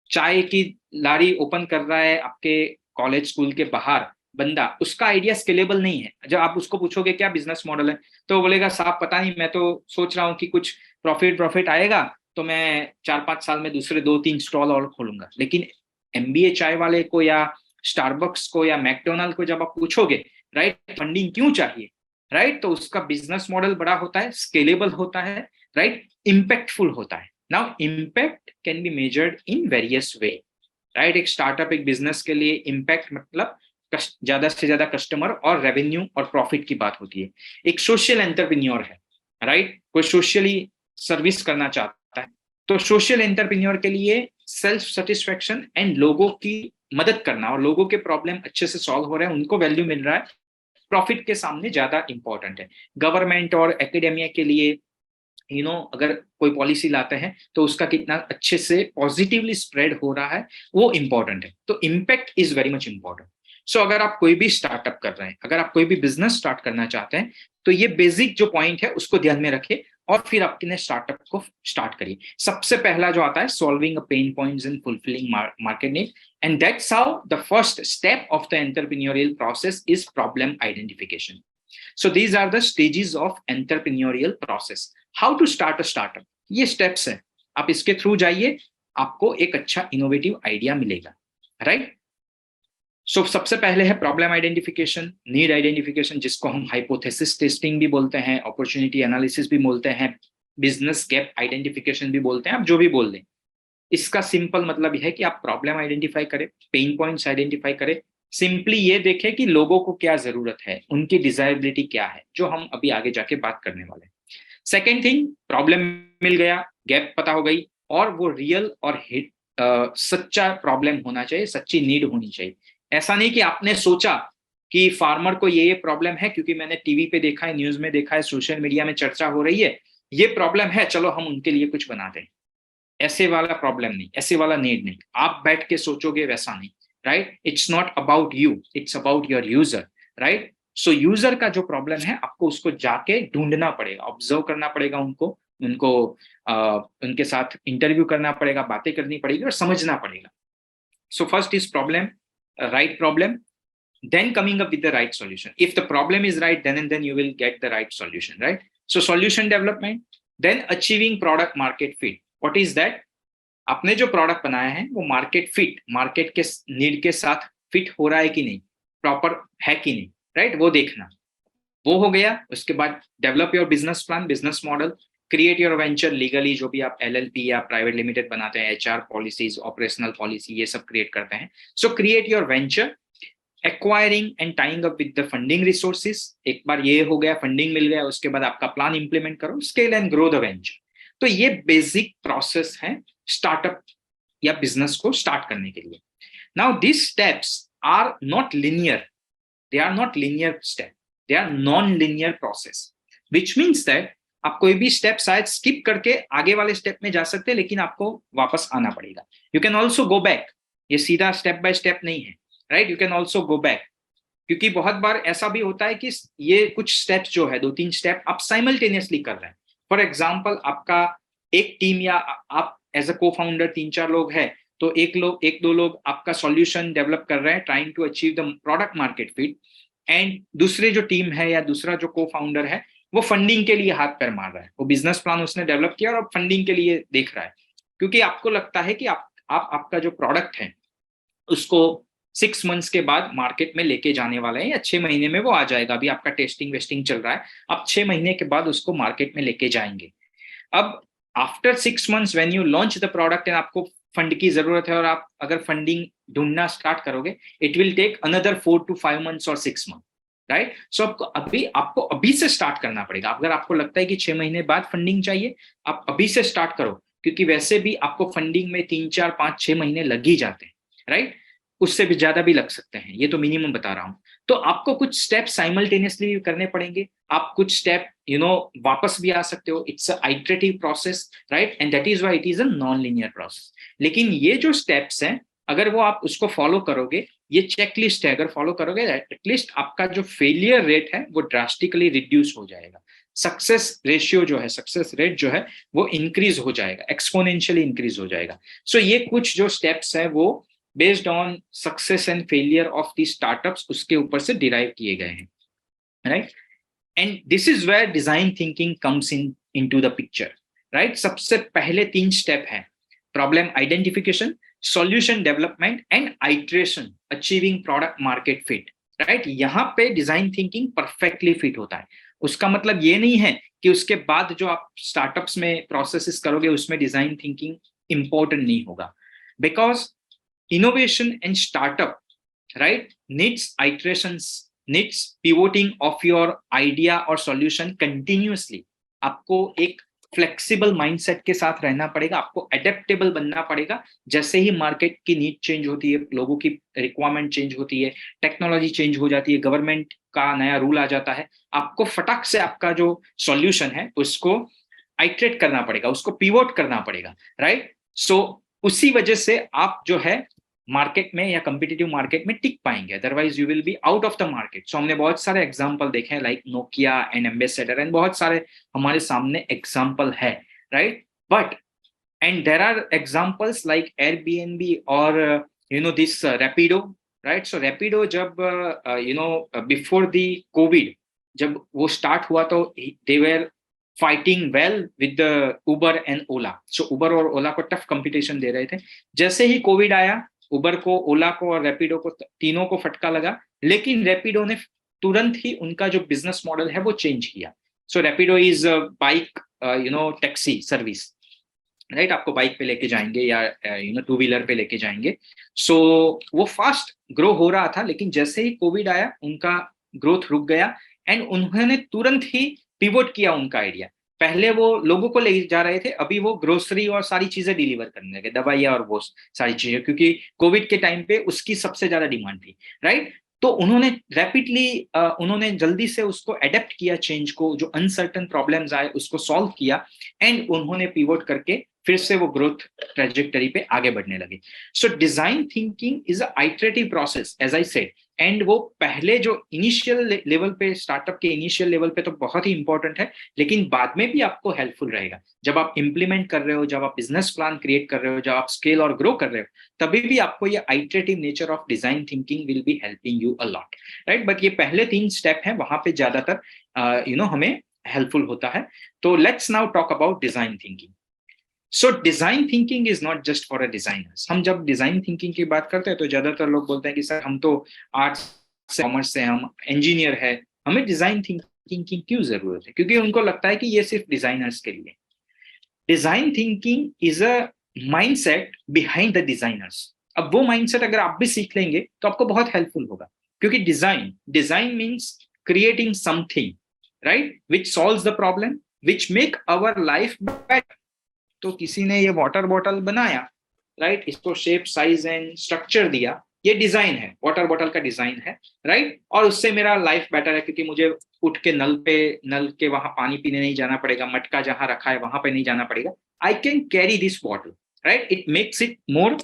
चाय की लारी ओपन कर रहा है आपके कॉलेज स्कूल के बाहर बंदा, उसका आइडिया स्केलेबल नहीं है। जब आप उसको पूछोगे क्या बिजनेस मॉडल है, तो बोलेगा साहब पता नहीं, मैं तो सोच रहा हूँ कि कुछ प्रॉफिट आएगा तो मैं 4-5 साल में दूसरे 2-3 स्टॉल और खोलूंगा। लेकिन MBA चाय वाले को या स्टारबक्स को या मैकडोनाल्ड को जब आप पूछोगे, राइट, फंडिंग क्यों चाहिए, राइट, तो उसका बिजनेस मॉडल बड़ा होता है, स्केलेबल होता है, राइट, इम्पैक्टफुल होता है। Now impact can be measured in various way, right. एक स्टार्टअप, एक बिजनेस के लिए इम्पैक्ट मतलब ज्यादा से ज्यादा कस्टमर और रेवेन्यू और प्रॉफिट की बात होती है। एक सोशल एंटरप्रेन्योर है, राइट, कोई सोशली सर्विस करना चाहता है, तो सोशल एंटरप्रेन्योर के लिए सेल्फ सेटिस्फेक्शन एंड लोगों की मदद करना और लोगों के प्रॉब्लम अच्छे से सॉल्व हो रहे हैं, उनको वैल्यू मिल रहा है, प्रॉफिट के सामने ज्यादा इंपॉर्टेंट है। गवर्नमेंट और एकेडेमिया के लिए अगर कोई पॉलिसी लाते हैं तो उसका कितना अच्छे से पॉजिटिवली स्प्रेड हो रहा है, वो इंपॉर्टेंट है। तो impact is very much important. So अगर आप कोई भी स्टार्टअप कर रहे हैं, अगर आप कोई भी बिजनेस स्टार्ट करना चाहते हैं, तो ये बेसिक जो पॉइंट है उसको ध्यान में रखिए और फिर अपने स्टार्टअप को स्टार्ट करिए। सबसे पहला जो आता है, solving a pen points in fulfilling market need, and that's how the first step of the entrepreneurial process is problem identification. So these are the stages of entrepreneurial process. How to start a startup? ये steps है, आप इसके through जाइए, आपको एक अच्छा innovative idea मिलेगा, right? सो सबसे पहले है प्रॉब्लम आइडेंटिफिकेशन, नीड आइडेंटिफिकेशन, जिसको हम हाइपोथेसिस टेस्टिंग भी बोलते हैं, अपॉर्चुनिटी एनालिसिस भी बोलते हैं, बिजनेस गैप आइडेंटिफिकेशन भी बोलते हैं, आप जो भी बोल दें। इसका सिंपल मतलब यह है कि आप प्रॉब्लम आइडेंटिफाई करें, पेन पॉइंट्स आइडेंटिफाई करें, सिंपली ये देखें कि लोगों को क्या जरूरत है, उनकी डिजायरेबिलिटी क्या है, जो हम अभी आगे जाके बात करने वाले हैं। सेकेंड थिंग, प्रॉब्लम मिल गया, गैप पता हो गई, और वो रियल और सच्चा प्रॉब्लम होना चाहिए, सच्ची नीड होनी चाहिए। ऐसा नहीं कि आपने सोचा कि फार्मर को ये प्रॉब्लम है, क्योंकि मैंने टीवी पे देखा है, न्यूज में देखा है, सोशल मीडिया में चर्चा हो रही है, ये प्रॉब्लम है, चलो हम उनके लिए कुछ बना दें। ऐसे वाला प्रॉब्लम नहीं, ऐसे वाला नीड नहीं, आप बैठ के सोचोगे वैसा नहीं, right? It's not about you, it's about your user, right? So user का जो प्रॉब्लम है, आपको उसको जाके ढूंढना पड़ेगा, ऑब्जर्व करना पड़ेगा उनको, उनके साथ इंटरव्यू करना पड़ेगा, बातें करनी पड़ेगी और समझना पड़ेगा। So first is problem, right problem, then coming up with the right solution. If the problem is right, then and then you will get the right solution, right? So solution development, then achieving product market fit. What is that? आपने जो product बनाया है वो market fit, market के need के साथ fit हो रहा है कि नहीं, प्रॉपर है कि नहीं, राइट? वो देखना, वो हो गया। उसके बाद develop your business plan, business model, create your venture legally, जो भी आप एलएलपी या प्राइवेट लिमिटेड बनाते हैं, एचआर पॉलिसीज, ऑपरेशनल पॉलिसी, ये सब क्रिएट करते हैं। सो create your venture, acquiring and tying up with the funding resources. एक बार ये हो गया, फंडिंग मिल गया, उसके बाद आपका प्लान इंप्लीमेंट करो, scale and grow the venture. तो ये बेसिक प्रोसेस है स्टार्टअप या बिजनेस को स्टार्ट करने के लिए। Now this steps are not linear, they are not linear step, they are non linear process, which means that आप कोई भी स्टेप शायद स्किप करके आगे वाले स्टेप में जा सकते हैं, लेकिन आपको वापस आना पड़ेगा। You can also go back, ये सीधा स्टेप बाय स्टेप नहीं है, right? You can also go back, क्योंकि बहुत बार ऐसा भी होता है कि ये कुछ स्टेप्स जो है, 2-3 स्टेप आप साइमल्टेनियसली कर रहे हैं। फॉर एग्जाम्पल, आपका एक टीम या आप एज अ को फाउंडर 3-4 लोग हैं, तो एक दो लोग आपका सॉल्यूशन डेवलप कर रहे हैं, trying to achieve the product market fit, and दूसरे जो टीम है या दूसरा जो को फाउंडर है, वो फंडिंग के लिए हाथ पैर मार रहा है, वो बिजनेस प्लान उसने डेवलप किया और फंडिंग के लिए देख रहा है, क्योंकि आपको लगता है कि आपका जो प्रोडक्ट है उसको 6 मंथ्स के बाद मार्केट में लेके जाने वाला है, या 6 महीने में वो आ जाएगा। अभी आपका टेस्टिंग वेस्टिंग चल रहा है, आप 6 महीने के बाद उसको मार्केट में लेके जाएंगे। अब after 6 months when you launch the product and आपको फंड की जरूरत है, और आप अगर फंडिंग ढूंढना स्टार्ट करोगे, it will take another 4 to 5 months और 6 months, राइट? सो आपको अभी से स्टार्ट करना पड़ेगा। अगर आपको लगता है कि 6 महीने बाद फंडिंग चाहिए, आप अभी से स्टार्ट करो, क्योंकि वैसे भी आपको फंडिंग में 3-4-5-6 महीने लग ही जाते हैं, राइट? उससे भी ज्यादा भी लग सकते हैं, ये तो मिनिमम बता रहा हूं। तो आपको कुछ स्टेप साइमल्टेनियसली करने पड़ेंगे, आप कुछ स्टेप वापस भी आ सकते हो। It's a iterative process, right? And that is why it is a non linear process. लेकिन ये जो स्टेप्स हैं, अगर वो आप उसको फॉलो करोगे, ये चेकलिस्ट है, अगर फॉलो करोगे, एटलीस्ट आपका जो फेलियर रेट है वो ड्रास्टिकली रिड्यूस हो जाएगा। सक्सेस रेशियो जो है, सक्सेस रेट जो है, वो इंक्रीज हो जाएगा, एक्सपोनेंशियली इंक्रीज हो जाएगा। सो ये कुछ जो स्टेप्स है वो based on success and failure of the startups, उसके ऊपर से डिराइव किए गए हैं, right? And this is where design thinking comes into the picture, right? सबसे पहले 3 स्टेप है, problem identification, solution development and iteration, achieving product market fit, right? यहाँ पे डिजाइन थिंकिंग परफेक्टली फिट होता है। उसका मतलब ये नहीं है कि उसके बाद जो आप स्टार्टअप्स में प्रोसेसेस करोगे उसमें डिजाइन थिंकिंग इंपॉर्टेंट नहीं होगा, because innovation and startup, right, needs iterations, needs pivoting of your idea or solution continuously. आपको एक फ्लेक्सिबल माइंडसेट के साथ रहना पड़ेगा, आपको एडेप्टेबल बनना पड़ेगा। जैसे ही मार्केट की नीड चेंज होती है, लोगों की रिक्वायरमेंट चेंज होती है, टेक्नोलॉजी चेंज हो जाती है, गवर्नमेंट का नया रूल आ जाता है, आपको फटाक से आपका जो सॉल्यूशन है उसको आइट्रेट करना पड़ेगा, उसको पिवोट करना पड़ेगा, राइट? सो उसी वजह से आप जो है मार्केट में या कम्पिटिटिव मार्केट में टिक पाएंगे, otherwise you will be out of the market. So हमने बहुत सारे एग्जांपल देखे हैं, like Nokia and Ambassador and बहुत सारे हमारे सामने एग्जांपल है, right? But and there are examples like Airbnb or this Rapido, right? So Rapido जब before the COVID जब वो start हुआ तो they were fighting well with the Uber and Ola. So Uber और Ola को tough competition दे रहे थे। जैसे ही COVID आया, Uber को, Ola को और Rapido को, तीनों को फटका लगा, लेकिन Rapido ने तुरंत ही उनका जो बिजनेस मॉडल है वो चेंज किया। So Rapido is a bike taxi service, right? आपको बाइक पे लेके जाएंगे या टू व्हीलर पे लेके जाएंगे। सो वो फास्ट ग्रो हो रहा था, लेकिन जैसे ही कोविड आया उनका ग्रोथ रुक गया एंड उन्होंने तुरंत ही पिवोट किया उनका आइडिया। पहले वो लोगों को ले जा रहे थे, अभी वो ग्रोसरी और सारी चीजें डिलीवर करने लगे, दवाइयाँ और वो सारी चीजें, क्योंकि कोविड के टाइम पे उसकी सबसे ज्यादा डिमांड थी, राइट? तो उन्होंने रैपिडली उन्होंने जल्दी से उसको एडेप्ट किया, चेंज को, जो अनसर्टन प्रॉब्लम्स आए उसको सॉल्व किया एंड उन्होंने पिवोट करके फिर से वो ग्रोथ ट्रेजेक्टरी पे आगे बढ़ने लगे। So design thinking is a iterative process, as I said, and वो पहले जो इनिशियल लेवल पे, स्टार्टअप के इनिशियल लेवल पे तो बहुत ही इंपॉर्टेंट है, लेकिन बाद में भी आपको हेल्पफुल रहेगा। जब आप इंप्लीमेंट कर रहे हो, जब आप बिजनेस प्लान क्रिएट कर रहे हो, जब आप स्केल और ग्रो कर रहे हो, तभी भी आपको ये iterative nature of design thinking will be helping you a lot, right? But ये पहले 3 स्टेप हैं, वहां पे ज्यादातर हमें हेल्पफुल होता है। तो let's now talk about design thinking. So design thinking is not just for a designers. हम जब डिजाइन थिंकिंग की बात करते हैं तो ज्यादातर लोग बोलते हैं कि सर हम तो आर्ट्स से, कॉमर्स से, हम इंजीनियर है, हमें डिजाइन थिंकिंग की क्यों जरूरत है? क्योंकि उनको लगता है कि ये सिर्फ डिजाइनर्स के लिए। Design thinking is a mindset behind the designers. अब वो माइंडसेट अगर आप भी सीख लेंगे तो आपको बहुत हेल्पफुल होगा, क्योंकि design means creating something, right, which solves the problem, which make our life better. तो किसी ने ये वाटर बॉटल बनाया, राइट, इसको शेप, साइज एंड स्ट्रक्चर दिया, ये डिजाइन है, वाटर बॉटल का डिजाइन है, राइट, और उससे मेरा लाइफ बेटर है, क्योंकि मुझे उठ के नल के वहां पानी पीने नहीं जाना पड़ेगा, मटका जहां रखा है वहां पे नहीं जाना पड़ेगा। I can carry this bottle, right, it makes it more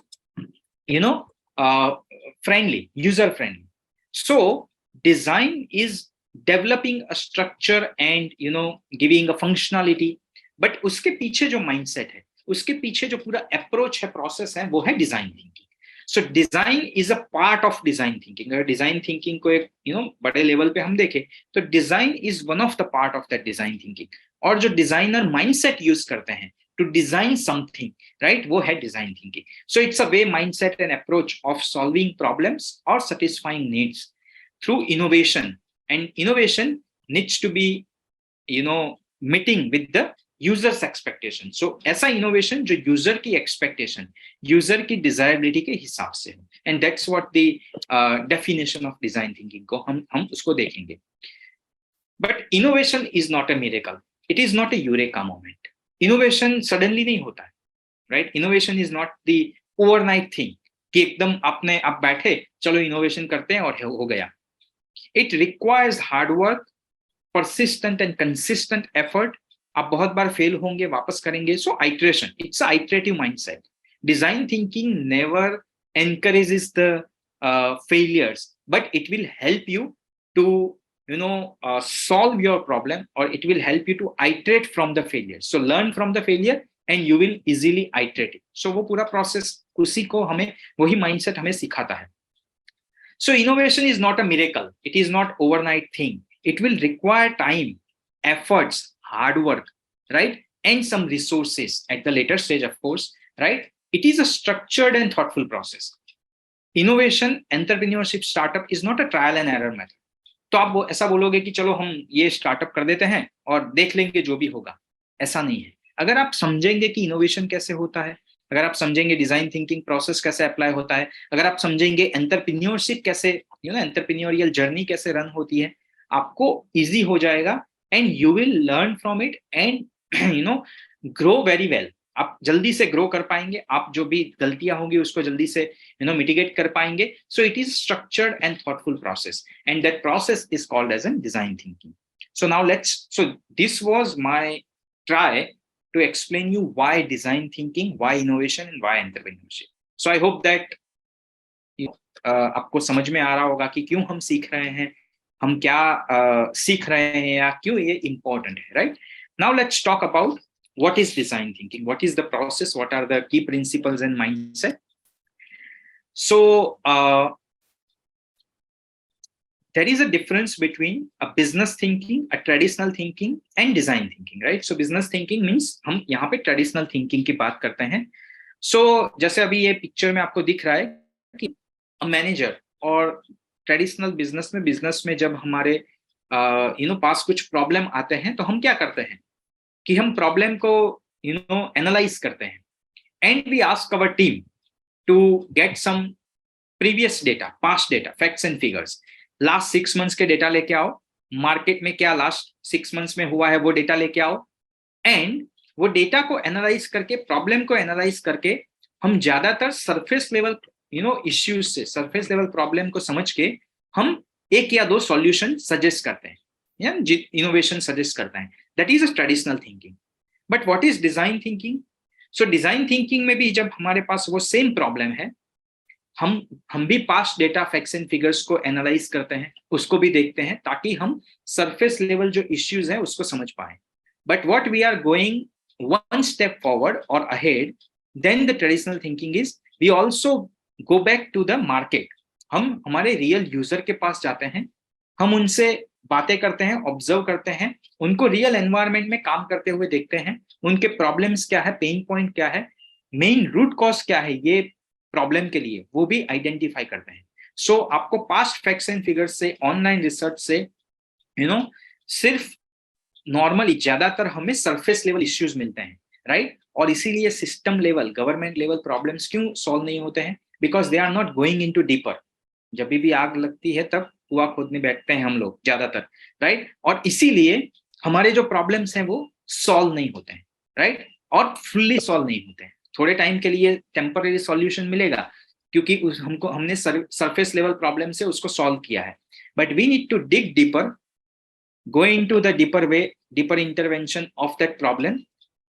friendly, user friendly. So design is developing a structure and giving a functionality, but उसके पीछे जो माइंडसेट है, उसके पीछे जो पूरा अप्रोच है, प्रोसेस है, वो है design thinking. So design is a part of design thinking. अगर डिजाइन थिंकिंग को एक बड़े लेवल पे हम देखें तो design is one of the part of that design thinking. और जो डिजाइनर माइंडसेट यूज करते हैं टू डिजाइन समथिंग, राइट, वो है design thinking. So it's a way, mindset and approach of solving problems और satisfying needs through innovation, and innovation needs to be meeting with the users expectation. So ऐसा innovation जो user की expectation, user की desirability के हिसाब से हो, and that's what the definition of design thinking को हम उसको देखेंगे। But innovation is not a miracle, it is not a eureka moment. Innovation suddenly नहीं होता है, right? Innovation is not the overnight thing कि एकदम आप बैठे चलो इनोवेशन करते हैं और हो गया। It requires hard work, persistent and consistent effort। आप बहुत बार फेल होंगे, वापस करेंगे। So iteration, it's a iterative mindset. Design thinking never encourages the failures, but it will help you to solve your problem, or it will help you to iterate from the failure. So learn from the failure and you will easily iterate it. So वो पूरा process उसी को हमें, वही mindset हमें सिखाता है। So innovation is not a miracle, it is not overnight thing. It will require time, efforts, hard work, right, and some resources at the later stage, of course, right? It is a structured and thoughtful process. Innovation, entrepreneurship, startup is not a trial and error method. तो आप ऐसा बोलोगे कि चलो हम ये startup कर देते हैं और देख लेंगे जो भी होगा, ऐसा नहीं है। अगर आप समझेंगे कि इनोवेशन कैसे होता है, अगर आप समझेंगे डिजाइन थिंकिंग प्रोसेस कैसे अप्लाई होता है, अगर आप समझेंगे एंटरप्रेन्योरशिप कैसे, एंटरप्रेन्योरियल जर्नी कैसे रन होती है, आपको इजी हो जाएगा and you will learn from it and grow very well. आप जल्दी से ग्रो कर पाएंगे, आप जो भी गलतियां होंगी उसको जल्दी से मिटिगेट कर पाएंगे। So it is structured and thoughtful process, and that process is called as an design thinking. So now so this was my try to explain you why design thinking, why innovation and why entrepreneurship. So I hope that आपको समझ में आ रहा होगा कि क्यों हम सीख रहे हैं, हम क्या सीख रहे हैं या क्यों ये important है, right? Now let's talk about what is design thinking, what is the process, what are the key principles and mindset. So there is a difference between a business thinking, a traditional thinking and design thinking, right? So business thinking means हम यहाँ पे traditional thinking की बात करते हैं. So जैसे अभी ये पिक्चर में आपको दिख रहा है कि मैनेजर और ट्रेडिशनल बिजनेस में जब हमारे पास कुछ प्रॉब्लम आते हैं तो हम क्या करते हैं कि हम प्रॉब्लम को एनालाइज करते हैं and we ask our team to get some previous data, past data, facts and figures. Last 6 months के डेटा लेके आओ, मार्केट में क्या लास्ट 6 मंथ्स में हुआ है वो डेटा लेके आओ, एंड वो डेटा को एनालाइज करके, प्रॉब्लम को एनालाइज करके हम ज्यादातर सरफेस लेवल इश्यूज से, सरफेस लेवल प्रॉब्लम को समझ के हम 1 या 2 सॉल्यूशन सजेस्ट करते हैं या इनोवेशन सजेस्ट करते हैं. That is a traditional thinking. But what is design thinking? So design thinking में भी जब हमारे पास वो सेम प्रॉब्लम है, हम भी past data, facts and figures को एनालाइज करते हैं, उसको भी देखते हैं ताकि हम सरफेस लेवल जो इश्यूज है उसको समझ पाए. But what we are going one step forward or ahead then the traditional thinking is we also go back to the market. हम हमारे रियल यूजर के पास जाते हैं, हम उनसे बातें करते हैं, ऑब्जर्व करते हैं, उनको रियल एनवायरनमेंट में काम करते हुए देखते हैं, उनके प्रॉब्लम्स क्या है, पेन पॉइंट क्या है, मेन रूट कॉज क्या है ये प्रॉब्लम के लिए, वो भी आइडेंटिफाई करते हैं. सो आपको पास्ट फैक्ट्स एंड फिगर्स से, ऑनलाइन रिसर्च से सिर्फ नॉर्मली ज्यादातर हमें सरफेस लेवल इश्यूज मिलते हैं, राइट? और इसीलिए system level, government level problems क्यों सॉल्व नहीं होते हैं? Because they are not going into deeper. जब भी आग लगती है तब कुआं खोदने बैठते हैं हम लोग ज्यादातर, राइट? और इसीलिए हमारे जो प्रॉब्लम्स हैं वो सॉल्व नहीं होते हैं, राइट? और फुल्ली सॉल्व नहीं होते हैं. थोड़े टाइम के लिए टेम्पररी सॉल्यूशन मिलेगा क्योंकि हमने सरफेस लेवल प्रॉब्लम से उसको सॉल्व किया है. But we need to dig deeper, go into the deeper intervention of that problem,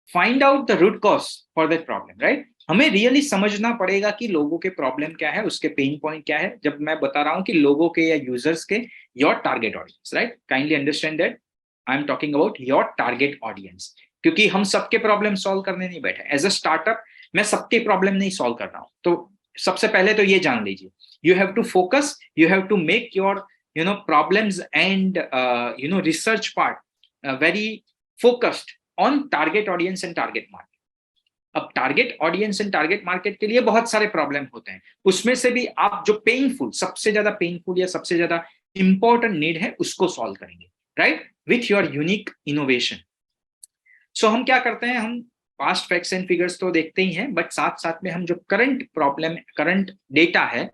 find out the root cause for that problem, right? हमें रियली समझना पड़ेगा कि लोगों के प्रॉब्लम क्या है, उसके पेन पॉइंट क्या है. जब मैं बता रहा हूं कि लोगों के या यूजर्स के, your target audience, right? Kindly understand that I am talking about your target audience, क्योंकि हम सबके प्रॉब्लम सॉल्व करने नहीं बैठे. एज अ स्टार्टअप मैं सबके प्रॉब्लम नहीं सॉल्व कर रहा हूं. तो सबसे पहले तो ये जान लीजिए, you have to focus, you have to make your problems and research part very focused on target audience and target market. अब target audience and target market के लिए बहुत सारे प्रॉब्लम होते हैं, उसमें से भी आप जो पेनफुल, सबसे ज्यादा पेनफुल या सबसे ज्यादा इंपॉर्टेंट नीड है उसको सॉल्व करेंगे, right? With your unique innovation. So हम क्या करते हैं, हम पास्ट फैक्ट्स एंड फिगर्स तो देखते ही हैं, बट साथ साथ में हम जो करंट प्रॉब्लम, करंट डेटा है,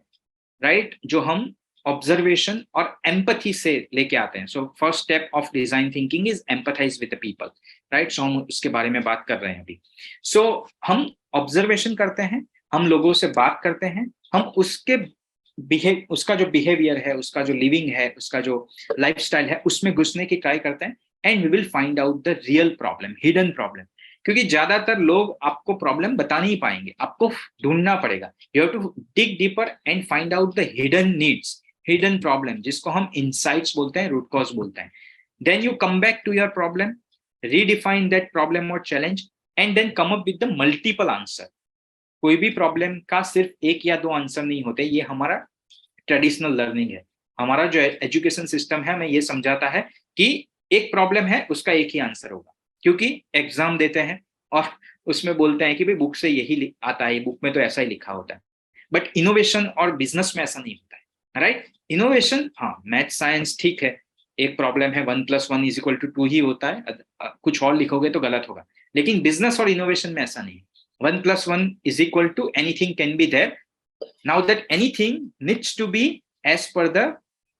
राइट, जो हम ऑब्जर्वेशन और एम्पथी से लेके आते हैं. So first step of design thinking is empathize with the people, right? So हम उसके बारे में बात कर रहे हैं अभी. सो हम ऑब्जर्वेशन करते हैं, हम लोगों से बात करते हैं, हम उसका जो बिहेवियर है, उसका जो लिविंग है, उसका जो लाइफस्टाइल है, उसमें घुसने की ट्राई करते हैं, and we will find out the real problem, hidden problem. क्योंकि ज्यादातर लोग आपको प्रॉब्लम बता नहीं पाएंगे, आपको ढूंढना पड़ेगा. You have to dig deeper and find out the hidden needs, hidden problem, जिसको हम इनसाइट्स बोलते हैं, रूट कॉज बोलते हैं. Then you come back to your problem, redefine that problem और challenge, and then come up with the multiple answer. कोई भी problem का सिर्फ 1 या 2 आंसर नहीं होते. ये हमारा ट्रेडिशनल लर्निंग है, हमारा जो एजुकेशन सिस्टम है, हमें ये समझाता है कि एक प्रॉब्लम है, उसका एक ही आंसर होगा, क्योंकि एग्जाम देते हैं और उसमें बोलते हैं कि भाई बुक से यही आता है, बुक में तो ऐसा ही लिखा होता है. बट इनोवेशन और बिजनेस में ऐसा नहीं होता है, राइट? इनोवेशन, हाँ, मैथ साइंस ठीक है, एक प्रॉब्लम है 1 + 1 = 2 ही होता है, कुछ और लिखोगे तो गलत होगा. लेकिन बिजनेस और इनोवेशन में ऐसा नहीं. 1 + 1 = anything can be there. Now that anything needs to be as per the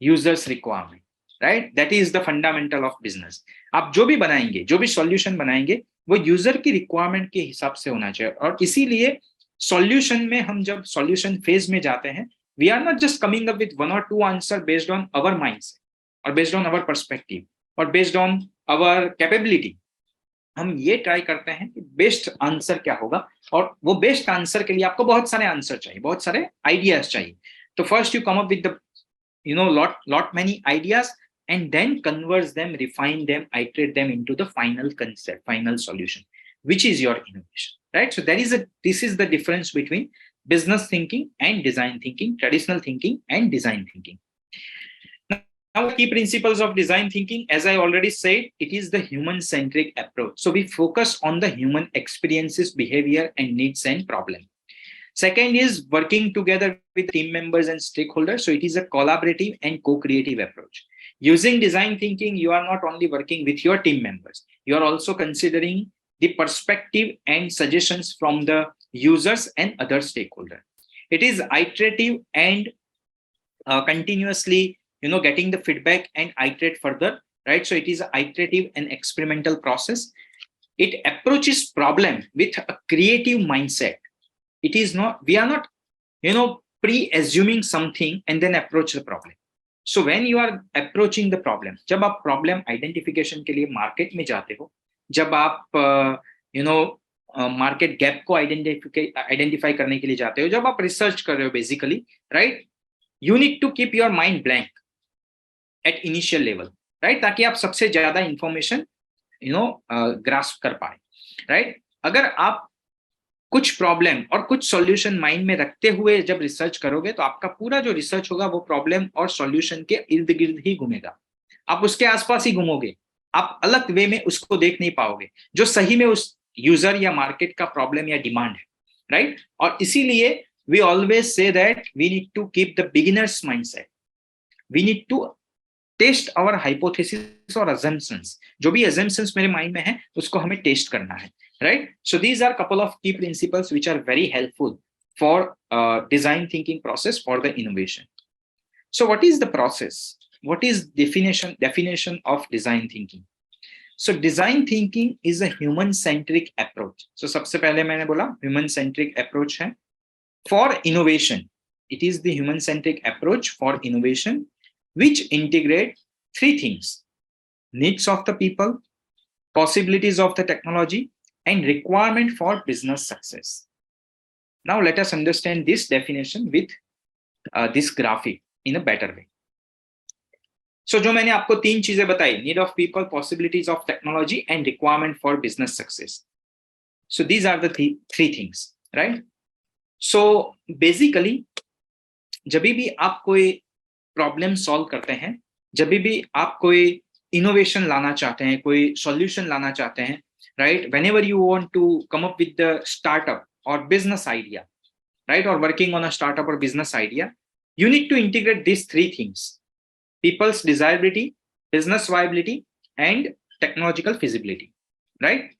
user's requirement, right? That is the fundamental of business. आप जो भी बनाएंगे, जो भी सॉल्यूशन बनाएंगे, वो यूजर की रिक्वायरमेंट के हिसाब से होना चाहिए. और इसीलिए सॉल्यूशन में, हम जब सॉल्यूशन फेज में जाते हैं, we are not just coming up with 1 or 2 answer based on our mindset or based on our perspective or based on our capability. हम ये ट्राई करते हैं कि बेस्ट आंसर क्या होगा, और वो बेस्ट आंसर के लिए आपको बहुत सारे आंसर चाहिए, बहुत सारे आइडियाज चाहिए. तो first you come up with the lot many ideas, and then converse them, refine them, iterate them into the final concept, final solution, which is your innovation, right? So this is the difference between business thinking and design thinking, traditional thinking and design thinking. Now, key principles of design thinking, as I already said, it is the human-centric approach. So we focus on the human experiences, behavior, and needs and problem. Second is working together with team members and stakeholders. So it is a collaborative and co-creative approach. Using design thinking, you are not only working with your team members, you are also considering the perspective and suggestions from the users and other stakeholders. It is iterative and continuously, getting the feedback and iterate further, right? So it is an iterative and experimental process. It approaches problem with a creative mindset. It is not, we are not, pre-assuming something and then approach the problem. So when you are approaching the problem, जब आप problem identification के लिए market में जाते हो, जब आप market gap को identify करने के लिए जाते हो, जब आप research कर रहे हो basically, right? You need to keep your mind blank at initial level, right? ताकि आप सबसे ज्यादा information, grasp कर पाए, right? अगर आप कुछ प्रॉब्लम और कुछ सॉल्यूशन माइंड में रखते हुए जब रिसर्च करोगे, तो आपका पूरा जो रिसर्च होगा वो प्रॉब्लम और सॉल्यूशन के इर्द गिर्द ही घूमेगा. आप उसके आसपास ही घूमोगे, आप अलग वे में उसको देख नहीं पाओगे जो सही में उस यूजर या मार्केट का प्रॉब्लम या डिमांड है, राइट? और इसीलिए we always say that we need to keep the beginners mindset. We need to test our hypothesis और assumptions. जो भी assumptions मेरे माइंड में है उसको हमें टेस्ट करना है, right? So these are a couple of key principles which are very helpful for design thinking process for the innovation. So what is the process? What is definition of design thinking? So design thinking is a human centric approach. So सबसे पहले मैंने बोला human centric approach है for innovation. It is the human centric approach for innovation which integrate three things: needs of the people, possibilities of the technology, and requirement for business success. Now let us understand this definition with this graphic in a better way. So जो मैंने आपको तीन चीजें बताई, need of people, possibilities of technology, and requirement for business success. So these are the three things, right? So basically जब भी आप कोई प्रॉब्लम सॉल्व करते हैं, जब भी आप कोई इनोवेशन लाना चाहते हैं, कोई सॉल्यूशन लाना चाहते हैं, right? Whenever you want to come up with the startup or business idea, right? Or working on a startup or business idea, you need to integrate these three things: people's desirability, business viability, and technological feasibility, right?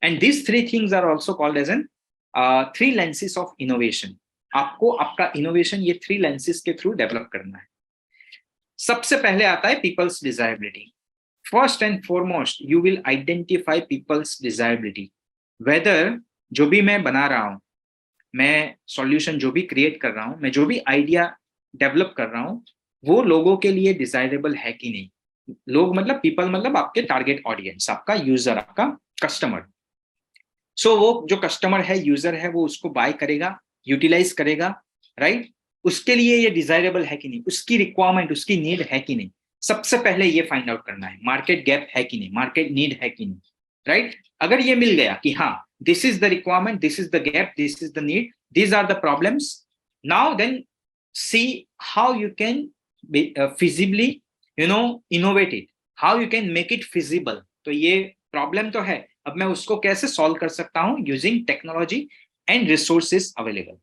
And these three things are also called as an three lenses of innovation. आपको आपका innovation ये three lenses के through develop करना है. सबसे पहले आता है people's desirability. First and foremost, you will identify people's desirability. Whether जो भी मैं बना रहा हूँ, मैं सॉल्यूशन जो भी क्रिएट कर रहा हूँ, मैं जो भी आइडिया डेवलप कर रहा हूँ, वो लोगों के लिए डिजायरेबल है कि नहीं. लोग मतलब पीपल मतलब आपके टारगेट ऑडियंस, आपका यूजर, आपका कस्टमर. सो वो जो कस्टमर है, यूजर है, वो उसको बाय करेगा, यूटिलाइज करेगा, राइट? उसके लिए ये डिजायरेबल है कि नहीं, उसकी रिक्वायरमेंट, उसकी नीड है कि नहीं. सबसे पहले ये फाइंड आउट करना है, मार्केट गैप है कि नहीं, मार्केट नीड है कि नहीं, राइट? अगर ये मिल गया कि हाँ, this is the requirement, this is the gap, this is the need, these are the problems, now then see how you can feasibly innovate it, how you can make it feasible. तो ये problem तो है, अब मैं उसको कैसे solve कर सकता हूँ using technology and resources available,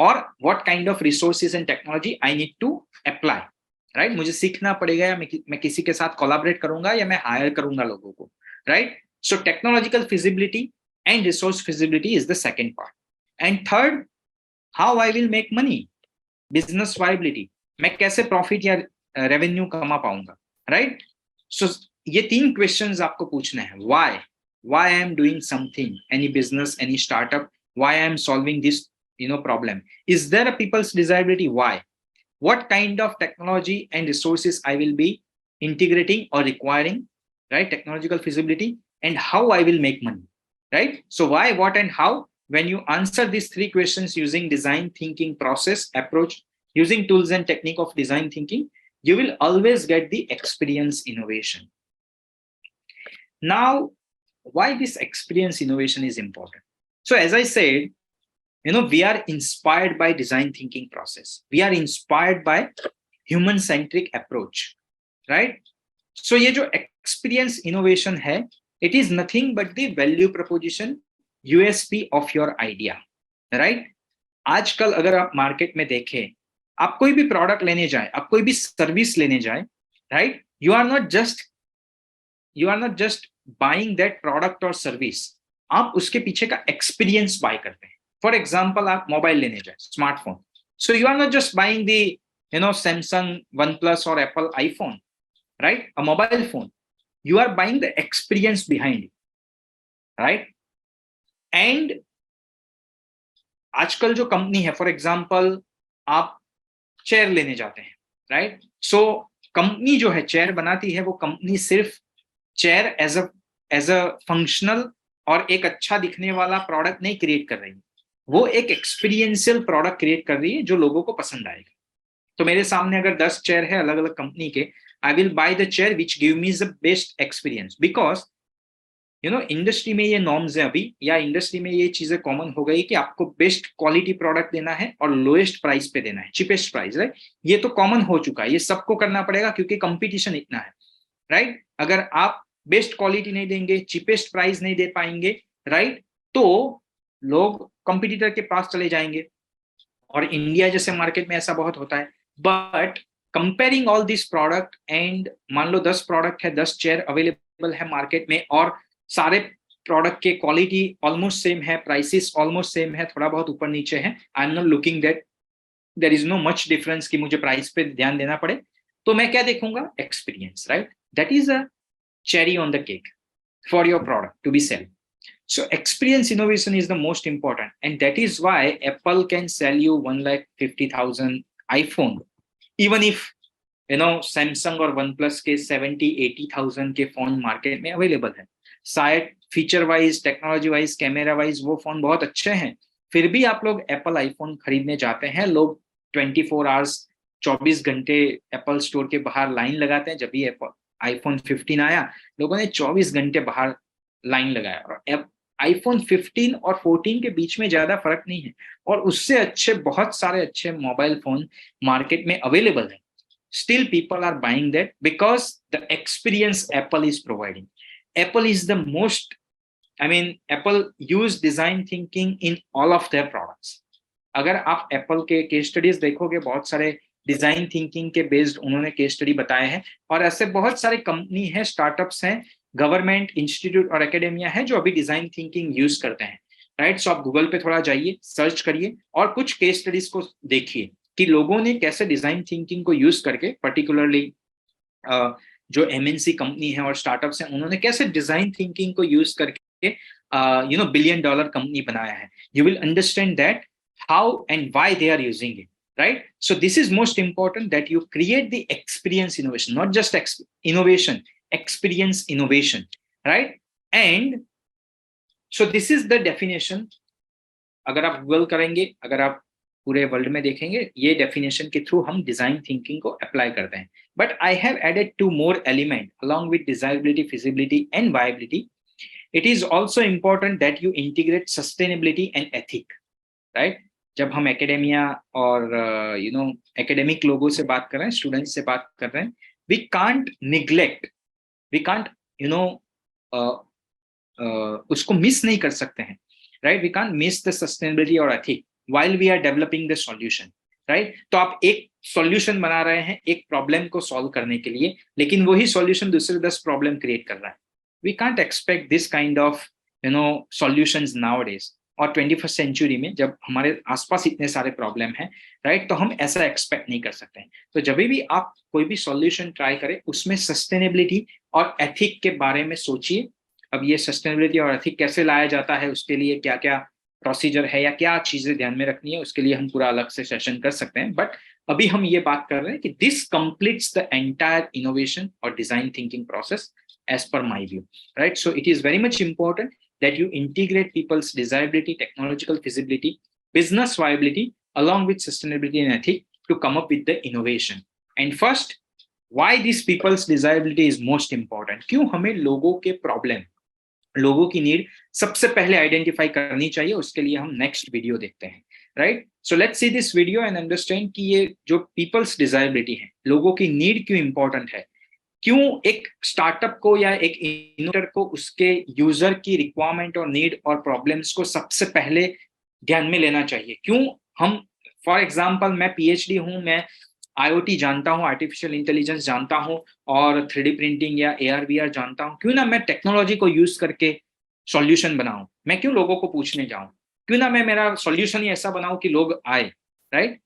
और what kind of resources and technology I need to apply, right? मुझे सीखना पड़ेगा, या मैं किसी के साथ कोलैबोरेट करूंगा, या मैं हायर करूंगा लोगों को, right? So technological feasibility and resource feasibility is the second part. And third, how I will make money, business viability, मैं कैसे प्रॉफिट या रेवेन्यू कमा पाऊंगा, राइट? सो ये तीन क्वेश्चंस आपको पूछना है. why I am doing something, any business, any startup, why I am solving this problem, is there a people's desirability, why, what kind of technology and resources I will be integrating or requiring, right? Technological feasibility, and how I will make money, right? So why, what, and how, when you answer these three questions using design thinking process approach, using tools and technique of design thinking, you will always get the experience innovation. Now, why this experience innovation is important? So as I said, we are inspired by design thinking process. We are inspired by human centric approach, right? So ये जो experience innovation है, it is nothing but the value proposition USP of your idea, right? आजकल अगर आप market में देखें, आप कोई भी प्रोडक्ट लेने जाए, आप कोई भी सर्विस लेने जाए, right, you are not just buying that product और सर्विस, आप उसके पीछे का एक्सपीरियंस बाय करते हैं. फॉर एग्जाम्पल, आप मोबाइल लेने जाए, smartphone, so you are not just buying the Samsung, OnePlus और Apple iPhone, right? A mobile phone. You are buying the experience behind it, right? And आजकल जो company है, for example आप chair लेने जाते हैं, राइट? सो कंपनी जो है चेयर बनाती है, वो कंपनी सिर्फ चेयर एज अ फंक्शनल और एक अच्छा दिखने वाला प्रोडक्ट नहीं क्रिएट कर रही है, वो एक एक्सपीरियंशियल प्रोडक्ट क्रिएट कर रही है जो लोगों को पसंद आएगा. तो मेरे सामने अगर 10 चेयर है अलग अलग कंपनी के, I will buy the chair which give me the best experience, because industry में ये नॉर्म्स है अभी, या इंडस्ट्री में ये चीजें कॉमन हो गई कि आपको बेस्ट क्वालिटी प्रोडक्ट देना है और लोएस्ट प्राइस पे देना है, चीपेस्ट प्राइस, राइट? ये तो कॉमन हो चुका है, ये सबको करना पड़ेगा क्योंकि कंपटीशन इतना है, राइट? अगर आप बेस्ट क्वालिटी नहीं देंगे, चीपेस्ट प्राइस नहीं दे पाएंगे, राइट, तो लोग कंपटीटर के पास चले जाएंगे. और इंडिया जैसे मार्केट में ऐसा बहुत होता है. But comparing all this product, and मान लो 10 प्रोडक्ट है, 10 चेयर अवेलेबल है मार्केट में, और सारे प्रोडक्ट के क्वालिटी ऑलमोस्ट सेम है, प्राइसेस ऑलमोस्ट सेम है, थोड़ा बहुत ऊपर नीचे है. I am not looking that there is no much difference कि मुझे प्राइस पे ध्यान देना पड़े. तो मैं क्या देखूंगा? Experience, right? That is a cherry on the cake for your product to be sell. So experience innovation is the most important, and that is why Apple can sell you 1,50,000 iPhone, even if Samsung और OnePlus के 70-80,000 के phone market में available है. शायद feature wise, technology wise, camera wise वो phone बहुत अच्छे हैं, फिर भी आप लोग एप्पल आईफोन खरीदने जाते हैं. लोग 24 आवर्स, 24 घंटे एप्पल स्टोर के बाहर लाइन लगाते हैं. जब भी एप्पल आईफोन 15 आया, लोगों ने 24 घंटे बाहर लाइन लगाया, और आईफोन 15 और 14 के बीच में ज्यादा फर्क नहीं है, और उससे अच्छे बहुत सारे अच्छे मोबाइल फोन मार्केट में अवेलेबल है. Still people are buying that because the experience Apple is providing. Apple is the most, Apple use design thinking in all of their products. अगर आप Apple के केस स्टडीज देखोगे, बहुत सारे design thinking के based उन्होंने case study बताए हैं, और ऐसे बहुत सारे कंपनी है, स्टार्टअप्स हैं, गवर्नमेंट, इंस्टीट्यूट और एकेडेमिया है जो अभी डिजाइन थिंकिंग यूज करते हैं, राइट? सो आप गूगल पे थोड़ा जाइए, सर्च करिए और कुछ केस स्टडीज को देखिए कि लोगों ने कैसे डिजाइन थिंकिंग को यूज करके, पर्टिकुलरली जो एमएनसी कंपनी है और स्टार्टअप्स हैं, उन्होंने कैसे डिजाइन थिंकिंग को यूज करके $1 billion कंपनी बनाया है. You will understand that how and why they are using it, right? So this is most important, that you create the experience innovation, not just innovation, experience innovation, right? And so this is the definition. अगर आप Google करेंगे, अगर आप पूरे world में देखेंगे, ये definition के थ्रू हम डिजाइन थिंकिंग को अप्लाई करते हैं. But I have added 2 more element along with desirability, feasibility and viability. It is also important that you integrate sustainability and ethic, right? जब हम एकेडेमिया और एकेडेमिक लोगों से बात कर रहे हैं, स्टूडेंट्स से बात कर रहे हैं, we can't neglect, we can't उसको मिस नहीं कर सकते हैं, right? We can't miss the sustainability और ethic while we are developing the solution, right? तो आप एक सॉल्यूशन बना रहे हैं एक प्रॉब्लम को सॉल्व करने के लिए, लेकिन वही सॉल्यूशन दूसरे 10 प्रॉब्लम क्रिएट कर रहा है. We can't expect this kind of solutions nowadays. और 21st सेंचुरी में जब हमारे आसपास इतने सारे प्रॉब्लम हैं, राइट, तो हम ऐसा एक्सपेक्ट नहीं कर सकते हैं. तो जब भी आप कोई भी सॉल्यूशन ट्राई करें, उसमें सस्टेनेबिलिटी और एथिक के बारे में सोचिए. अब ये सस्टेनेबिलिटी और एथिक कैसे लाया जाता है, उसके लिए क्या क्या प्रोसीजर है या क्या चीजें ध्यान में रखनी है, उसके लिए हम पूरा अलग से सेशन कर सकते हैं. बट अभी हम ये बात कर रहे हैं कि this completes the entire innovation और design thinking process as per my view, right? So it is very much important that you integrate people's desirability, technological feasibility, business viability along with sustainability and ethics to come up with the innovation. And first, why this people's desirability is most important? क्यों हमें लोगों के problem, लोगों की need सबसे पहले identify करनी चाहिए, उसके लिए हम नेक्स्ट वीडियो देखते हैं, right? So let's see this video and understand कि ये जो पीपल्स डिजायरेबिलिटी है, लोगों की नीड क्यों इंपॉर्टेंट है, क्यों एक स्टार्टअप को या एक इनोवेटर को उसके यूजर की रिक्वायरमेंट और नीड और प्रॉब्लम्स को सबसे पहले ध्यान में लेना चाहिए, क्यों हम, फॉर एग्जाम्पल मैं पीएचडी हूं, मैं IoT जानता हूं, आर्टिफिशियल इंटेलिजेंस जानता हूं और 3D प्रिंटिंग या AR VR जानता हूं, क्यों ना मैं टेक्नोलॉजी को यूज करके सॉल्यूशन बनाऊं, मैं क्यों लोगों को पूछने जाऊं, क्यों ना मैं मेरा सॉल्यूशन ही ऐसा बनाऊं कि लोग आए, राइट?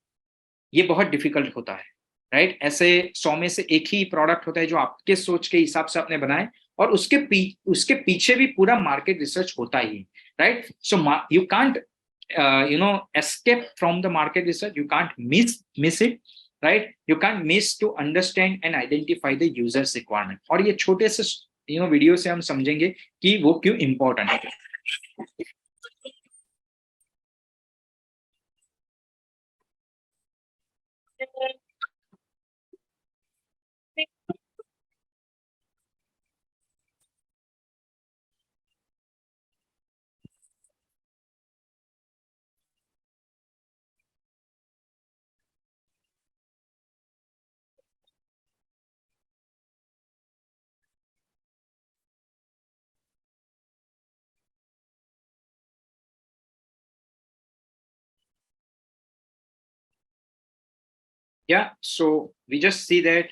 ये बहुत डिफिकल्ट होता है, राइट? ऐसे 100 में से एक ही प्रोडक्ट होता है जो आपके सोच के हिसाब से आपने बनाए, और उसके पीछे भी पूरा मार्केट रिसर्च होता ही, right? So you can't escape from the market research, you can't miss it, right? You can't miss to understand and identify the user's requirement. और ये छोटे से वीडियो से हम समझेंगे कि वो क्यों इम्पोर्टेंट है. Yeah, so we just see that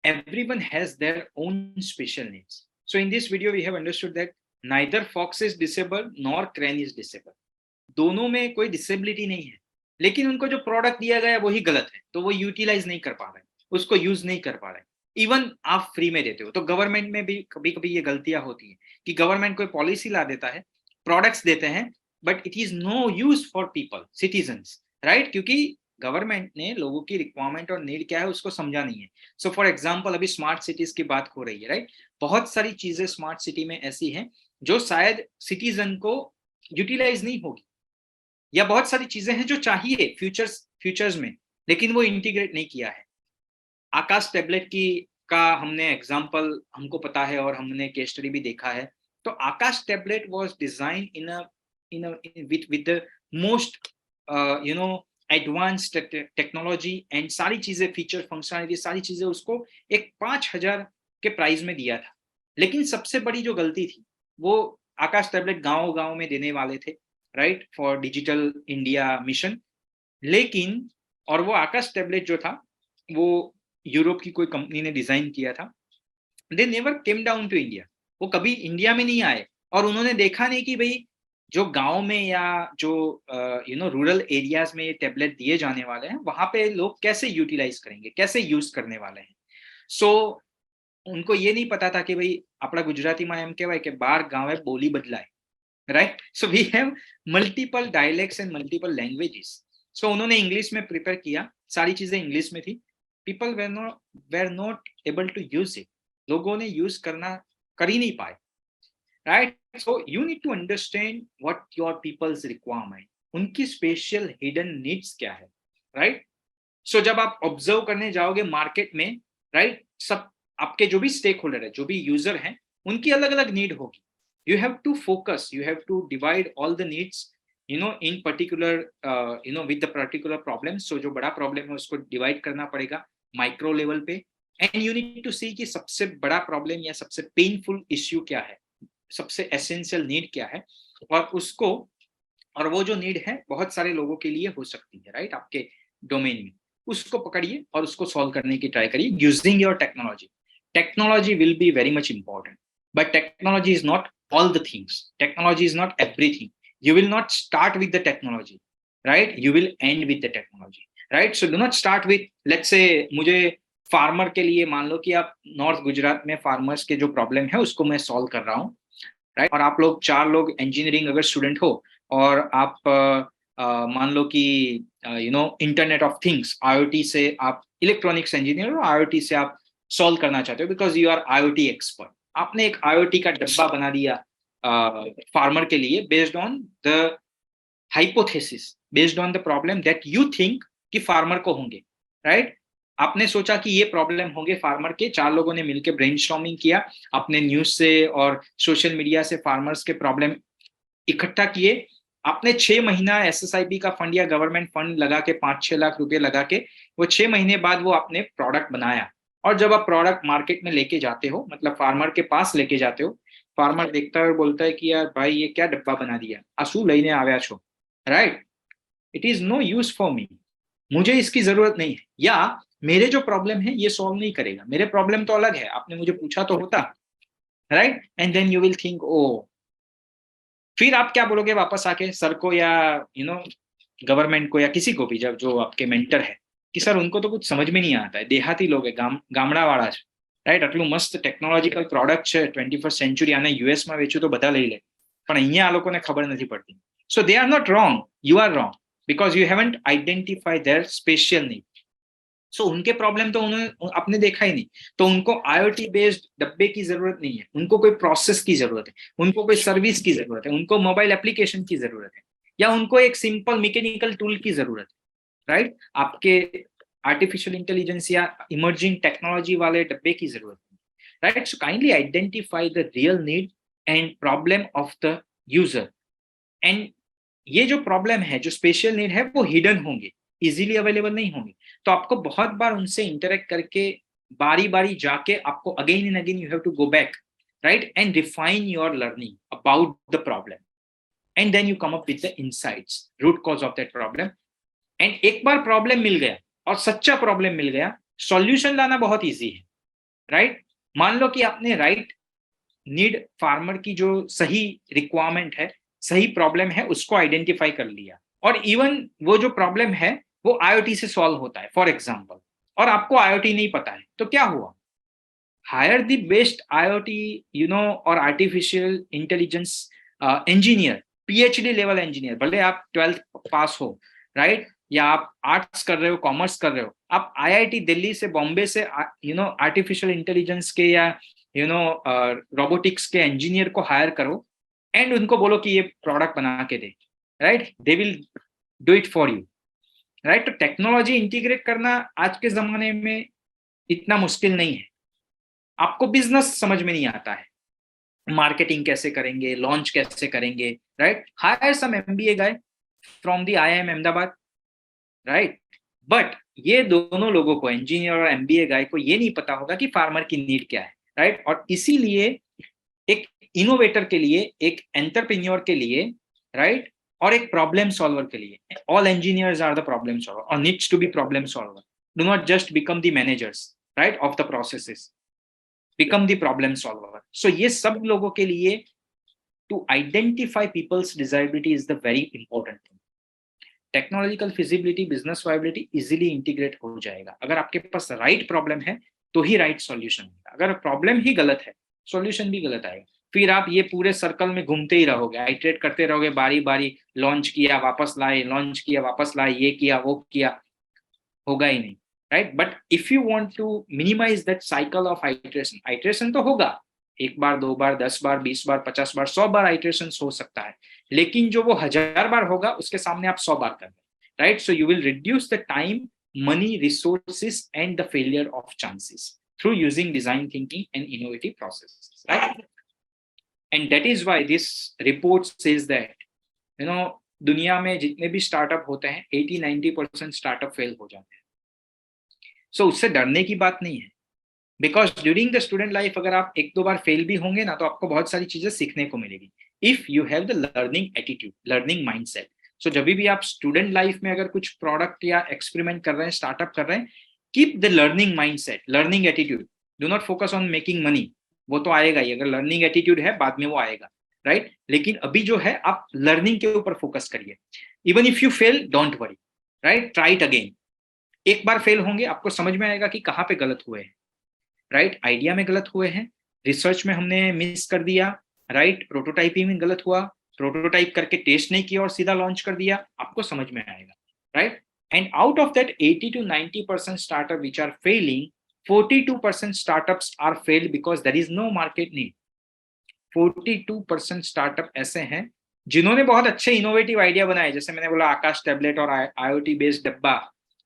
everyone has their own special needs. So in this video, we have understood that neither fox is disabled nor crane is disabled. दोनों में कोई डिसेबिलिटी नहीं है, लेकिन उनको जो प्रोडक्ट दिया गया वही गलत है, तो वो यूटिलाइज नहीं कर पा रहे, उसको यूज नहीं कर पा रहे. इवन आप फ्री में देते हो, तो गवर्नमेंट में भी कभी कभी ये गलतियां होती है कि गवर्नमेंट कोई पॉलिसी ला देता है, प्रोडक्ट्स देते हैं, but it is no use for people, citizens, right? क्योंकि गवर्नमेंट ने लोगों की रिक्वायरमेंट और नीड क्या है उसको समझा नहीं है. सो फॉर एग्जाम्पल, अभी स्मार्ट सिटीज की बात हो रही है, राइट? बहुत सारी चीजें स्मार्ट सिटी में ऐसी हैं जो शायद सिटीजन को यूटिलाइज नहीं होगी, या बहुत सारी चीजें हैं जो चाहिए फ्यूचर्स में, लेकिन वो इंटीग्रेट नहीं किया है. आकाश टैबलेट का हमने एग्जांपल हमको पता है और हमने केस स्टडी भी देखा है. तो Aakash tablet was design in with the most advanced technology and सारी चीजें, फीचर, फंक्शनलिटी, सारी चीजें उसको एक 5,000 के प्राइस में दिया था. लेकिन सबसे बड़ी जो गलती थी, वो आकाश टैबलेट गांव में देने वाले थे, right, for digital India mission. लेकिन और वो आकाश टैबलेट जो था वो यूरोप की कोई कंपनी ने डिजाइन किया था. They never came down to India, वो कभी इंडिया में नहीं आए, और उन्होंने देखा नहीं कि भाई जो गांव में या जो रूरल एरियाज में ये टैबलेट दिए जाने वाले हैं, वहां पे लोग कैसे यूटिलाइज करेंगे, कैसे यूज करने वाले हैं. सो उनको ये नहीं पता था कि भाई अपना गुजराती में एम कहवाय कि 12 गांवे बोली बदलाय, right? So we have multiple dialects and multiple languages. So उन्होंने इंग्लिश में प्रिपेयर किया, सारी चीजें इंग्लिश में थी. People were not able to use it, लोगों ने यूज कर ही नहीं पाए, right? So you need to understand what your people's requirement, उनकी स्पेशल हिडन नीड्स क्या है, राइट? सो जब आप ऑब्जर्व करने जाओगे मार्केट में, राइट, सब आपके जो भी स्टेक होल्डर है, जो भी यूजर हैं, उनकी अलग अलग नीड होगी. You have to focus, you have to divide all the needs, in particular, with the particular problem. So जो बड़ा problem है उसको divide करना पड़ेगा माइक्रो लेवल पे, and you need to see कि सबसे बड़ा problem या सबसे painful issue क्या है, सबसे essential need क्या है, और वो जो नीड है बहुत सारे लोगों के लिए हो सकती है, राइट, आपके डोमेन में. उसको पकड़िए और उसको सॉल्व करने की ट्राई करिए using your technology. Technology will be very much important, but technology is not all the things, technology is not everything. You will not start with the technology, right? You will end with the technology, right? So do not start with, let's say, मुझे farmer के लिए, मान लो कि आप north Gujarat में farmers के जो प्रॉब्लम है उसको मैं सॉल्व कर रहा हूँ, राइट? और आप लोग 4 लोग इंजीनियरिंग अगर स्टूडेंट हो, और आप मान लो कि इंटरनेट ऑफ थिंग्स, IoT से आप इलेक्ट्रॉनिक्स इंजीनियर हो, IoT से आप सॉल्व करना चाहते हो because you are IoT expert. आपने एक IoT का डब्बा बना दिया फार्मर के लिए based on the hypothesis, based on the problem that you think कि फार्मर को होंगे, राइट? आपने सोचा कि ये प्रॉब्लम होंगे फार्मर के, 4 लोगों ने मिलकर ब्रेनस्टॉर्मिंग किया, अपने न्यूज से और सोशल मीडिया से फार्मर्स के प्रॉब्लम इकट्ठा किए। आपने 6 महीना SSIP का फंड या गवर्नमेंट फंड लगा के 5-6 लाख रुपए लगा के वो 6 महीने बाद वो आपने प्रोडक्ट बनाया। और जब आप प्रोडक्ट मार्केट में लेके जाते हो, मतलब फार्मर के पास लेके जाते हो, फार्मर देखता है और बोलता है कि यार भाई ये क्या डब्बा बना दिया, आंसू लईने आव्या छो, right? It is no use for me, मुझे इसकी जरूरत नहीं है, या मेरे जो प्रॉब्लम है ये सॉल्व नहीं करेगा, मेरे प्रॉब्लम तो अलग है, आपने मुझे पूछा तो होता, right? And then you will think oh, फिर आप क्या बोलोगे वापस आके सर को या गवर्नमेंट को या किसी को भी, जब जो आपके मेंटर है, कि सर उनको तो कुछ समझ में नहीं आता है, देहाती लोग है, गामड़ा वाला છે, રાઈટ? આટલું મસ્ત ટેકનોલોજીકલ પ્રોડક્ટ છે, 21st સેન્ચુરી, આને US માં વેચ્યું તો બધા લઈ લે, પણ અહીંયા આ લોકોને ખબર નથી પડતી. So they are not wrong, you are wrong because you haven't identified their special need. So उनके प्रॉब्लम तो उन्होंने आपने देखा ही नहीं, तो उनको IoT बेस्ड डब्बे की जरूरत नहीं है, उनको कोई प्रोसेस की जरूरत है, उनको कोई सर्विस की जरूरत है, उनको मोबाइल एप्लीकेशन की जरूरत है, या उनको एक सिंपल मैकेनिकल टूल की जरूरत है, राइट? आपके आर्टिफिशियल इंटेलिजेंस या इमर्जिंग टेक्नोलॉजी वाले डब्बे की जरूरत है, right? So kindly identify the real need and problem of the user. And ये जो प्रॉब्लम है, जो स्पेशल नीड है, वो हिडन होंगे, इजीली अवेलेबल नहीं होंगे, तो आपको बहुत बार उनसे इंटरेक्ट करके बारी बारी जाके आपको again and again you have to go back, right, and refine your learning about the problem, and then you come up with the insights, root cause of that problem. And एक बार problem मिल गया और सच्चा problem मिल गया, solution लाना बहुत easy है, right? मान लो कि आपने राइट नीड, फार्मर की जो सही रिक्वायरमेंट है, सही प्रॉब्लम है, उसको आइडेंटिफाई कर लिया, और इवन वो जो प्रॉब्लम है वो IoT से सॉल्व होता है फॉर एग्जांपल, और आपको IoT नहीं पता है, तो क्या हुआ? हायर द बेस्ट IoT और artificial intelligence engineer, PhD level engineer, भले आप 12th पास हो, राइट, या आप आर्ट्स कर रहे हो, कॉमर्स कर रहे हो, आप IIT दिल्ली से, बॉम्बे से आर्टिफिशियल इंटेलिजेंस के या रोबोटिक्स के इंजीनियर को हायर करो एंड उनको बोलो कि ये प्रोडक्ट बना के दे, right? They will do it for you, right? तो टेक्नोलॉजी इंटीग्रेट करना आज के जमाने में इतना मुश्किल नहीं है। आपको बिजनेस समझ में नहीं आता है, मार्केटिंग कैसे करेंगे, लॉन्च कैसे करेंगे, right? Hire some MBA guy from the IIM Ahmedabad, right? But ये दोनों लोगों को, इंजीनियर और MBA गाय को, ये नहीं पता होगा कि फार्मर की नीड क्या है, राइट? और इसीलिए एक इनोवेटर के लिए, एक एंटरप्रेन्योर के लिए, राइट, और एक प्रॉब्लम सॉल्वर के लिए, all engineers are the problem solver और needs to be problem solver, do not just become the managers, right, of the processes, become the problem solver. So ये सब लोगों के लिए to identify people's desirability is the very important thing. Technological feasibility, business viability easily integrate हो जाएगा। अगर आपके पास right problem है तो ही राइट सॉल्यूशन होगा, अगर प्रॉब्लम ही गलत है सॉल्यूशन भी गलत आएगा, फिर आप ये पूरे सर्कल में घूमते ही रहोगे, आइटरेट करते रहोगे, बारी बारी लॉन्च किया वापस लाए, लॉन्च किया वापस लाए, ये किया वो किया, होगा ही नहीं, right? But if you want to minimise that cycle of iteration, iteration तो होगा, 1 बार 2 बार 10 बार 20 बार 50 बार 100 बार आइटरेशन हो सकता है, लेकिन जो वो 1000 बार होगा उसके सामने आप 100 बार कर रहे, right? So you will reduce the time, money, resources, and the failure of chances through using design thinking and innovative processes, right? And that is why this report says that दुनिया में जितने भी स्टार्टअप होते हैं 80-90% startup fail हो जाते हैं। सो उससे डरने की बात नहीं है, because during the student life अगर आप 1-2 बार फेल भी होंगे ना, तो आपको बहुत सारी चीजें सीखने को मिलेगी, if you have the learning attitude, learning mindset. So जब भी आप स्टूडेंट लाइफ में अगर कुछ प्रोडक्ट या एक्सपेरिमेंट कर रहे हैं, स्टार्टअप कर रहे हैं, keep the learning mindset, learning attitude, do not focus on making money, वो तो आएगा ही, अगर लर्निंग एटीट्यूड है बाद में वो आएगा, राइट? लेकिन अभी जो है आप लर्निंग के ऊपर फोकस करिए। Even if you fail don't worry, right, try it again. एक बार फेल होंगे, आपको समझ में आएगा कि कहाँ पे गलत हुए हैं, राइट? आइडिया में गलत हुए हैं, रिसर्च में हमने मिस कर दिया, राइट? प्रोटोटाइपिंग में गलत हुआ, प्रोटोटाइप करके टेस्ट नहीं किया और सीधा लॉन्च कर दिया, आपको समझ में आएगा, right? And out of that 80 to 90% startup which are failing, 42% startups are failed because there is no market need. 42% startup ऐसे हैं जिन्होंने बहुत अच्छे इनोवेटिव आइडिया बनाए, जैसे मैंने बोला आकाश टैबलेट और IoT बेस्ड डब्बा,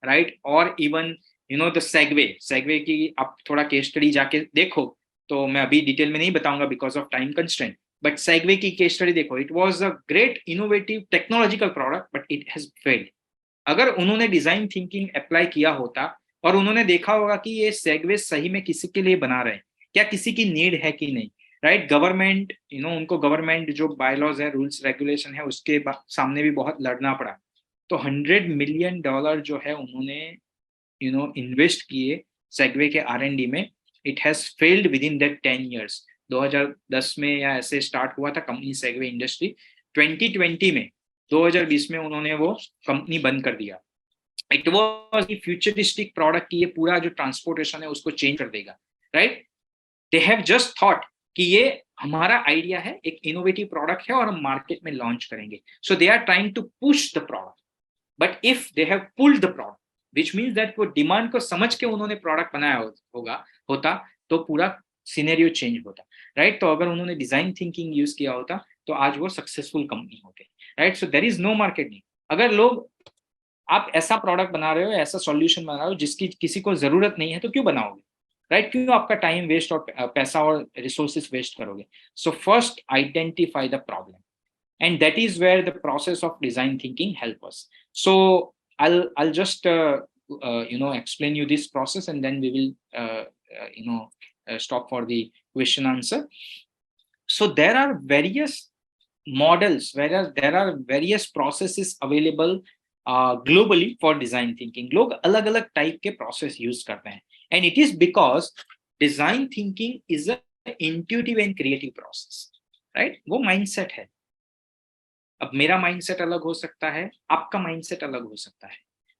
राइट, और इवन द सेगवे की आप थोड़ा केस स्टडी जाके देखो, तो मैं अभी डिटेल में नहीं बताऊंगा because of time constraint, but Segway की केस स्टडी देखो, it was a great innovative technological product but it has failed. अगर उन्होंने डिजाइन थिंकिंग अप्लाई किया होता और उन्होंने देखा होगा कि ये सेगवे सही में किसी के लिए बना रहे हैं, क्या किसी की नीड है कि नहीं, राइट, गवर्नमेंट उनको गवर्नमेंट जो बायलॉज है, रूल्स रेगुलेशन है, उसके सामने भी बहुत लड़ना पड़ा। तो $100 मिलियन जो है उन्होंने इन्वेस्ट किए सेगवे के R&D में। It has failed with in that 10 years। 2010 में या ऐसे स्टार्ट हुआ था कंपनी सेगवे इंडस्ट्री। 2020 में 2020 में उन्होंने वो कंपनी बंद कर दिया। इट वाज फ्यूचरिस्टिक प्रोडक्ट की ये पूरा जो ट्रांसपोर्टेशन है उसको चेंज कर देगा, right. They have just thought कि ये हमारा आइडिया है, एक इनोवेटिव प्रोडक्ट है और हम मार्केट में लॉन्च करेंगे। So they are trying to push the product, but if they have pulled the product, which means that वो डिमांड को समझ के उन्होंने प्रोडक्ट बनाया होता तो पूरा सिनेरियो चेंज होता, राइट। तो अगर उन्होंने डिजाइन थिंकिंग यूज किया होता तो आज वो सक्सेसफुल कंपनी होते, right. So there is no market need. अगर लोग आप ऐसा प्रोडक्ट बना रहे हो, ऐसा सॉल्यूशन बना रहे हो जिसकी किसी को जरूरत नहीं है, तो क्यों बनाओगे, राइट। क्यों आपका टाइम वेस्ट और पैसा और रिसोर्सेस वेस्ट करोगे। So first identify the problem and that is where the process of design thinking help us. So I'll just explain you this process and then we will stop for the question answer. So there are various models, whereas there are various processes available globally for design thinking. लोग अलग अलग type के process use करते हैं, and it is because design thinking is a intuitive and creative process, right? वो mindset है। अब मेरा माइंडसेट अलग हो सकता है, आपका माइंडसेट अलग हो सकता है,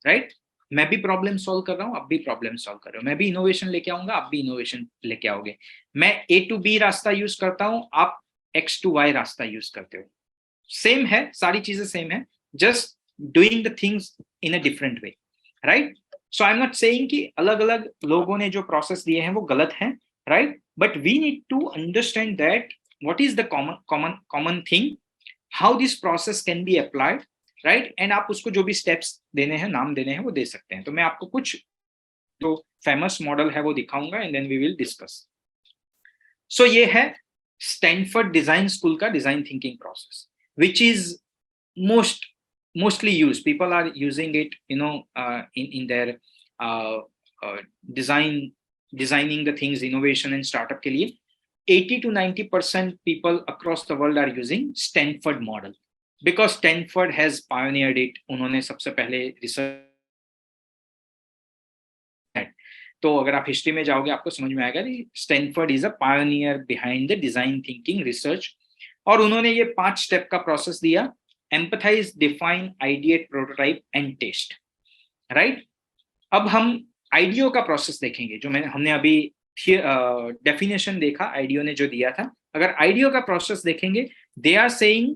राइट। मैं भी प्रॉब्लम सॉल्व कर रहा हूँ, आप भी प्रॉब्लम सॉल्व कर रहे हो। मैं भी इनोवेशन लेके आऊंगा, आप भी इनोवेशन लेके आओगे। मैं A to B रास्ता यूज करता हूँ, आप X to Y रास्ता यूज करते हो। सेम है, सारी चीजें सेम है, just doing the things in a different way, right. So I am not saying कि अलग अलग लोगों ने जो प्रोसेस दिए हैं वो गलत है, right, but we need to understand that what is the common thing, how this process can be applied, right? And आप उसको जो भी steps देने हैं, नाम देने हैं, वो दे सकते हैं। तो मैं आपको कुछ जो फेमस मॉडल है वो दिखाऊंगा and then we will discuss. So ये है स्टैनफोर्ड डिजाइन स्कूल का design thinking process, which is mostly used. People are using it, in their designing the things, innovation and startup के लिए 80 to 90% people across the world are using Stanford model because Stanford has pioneered it. उन्होंने सबसे पहले research. तो अगर आप history में जाओगे आपको समझ में आएगा कि Stanford is a pioneer behind the design thinking research. और उन्होंने ये 5 स्टेप का प्रोसेस दिया: empathise, define, ideate, prototype and test, right. अब हम आइडियो का प्रोसेस देखेंगे, जो हमने अभी डेफिनेशन देखा आइडियो ने जो दिया था। अगर आइडियो का प्रोसेस देखेंगे, they are saying,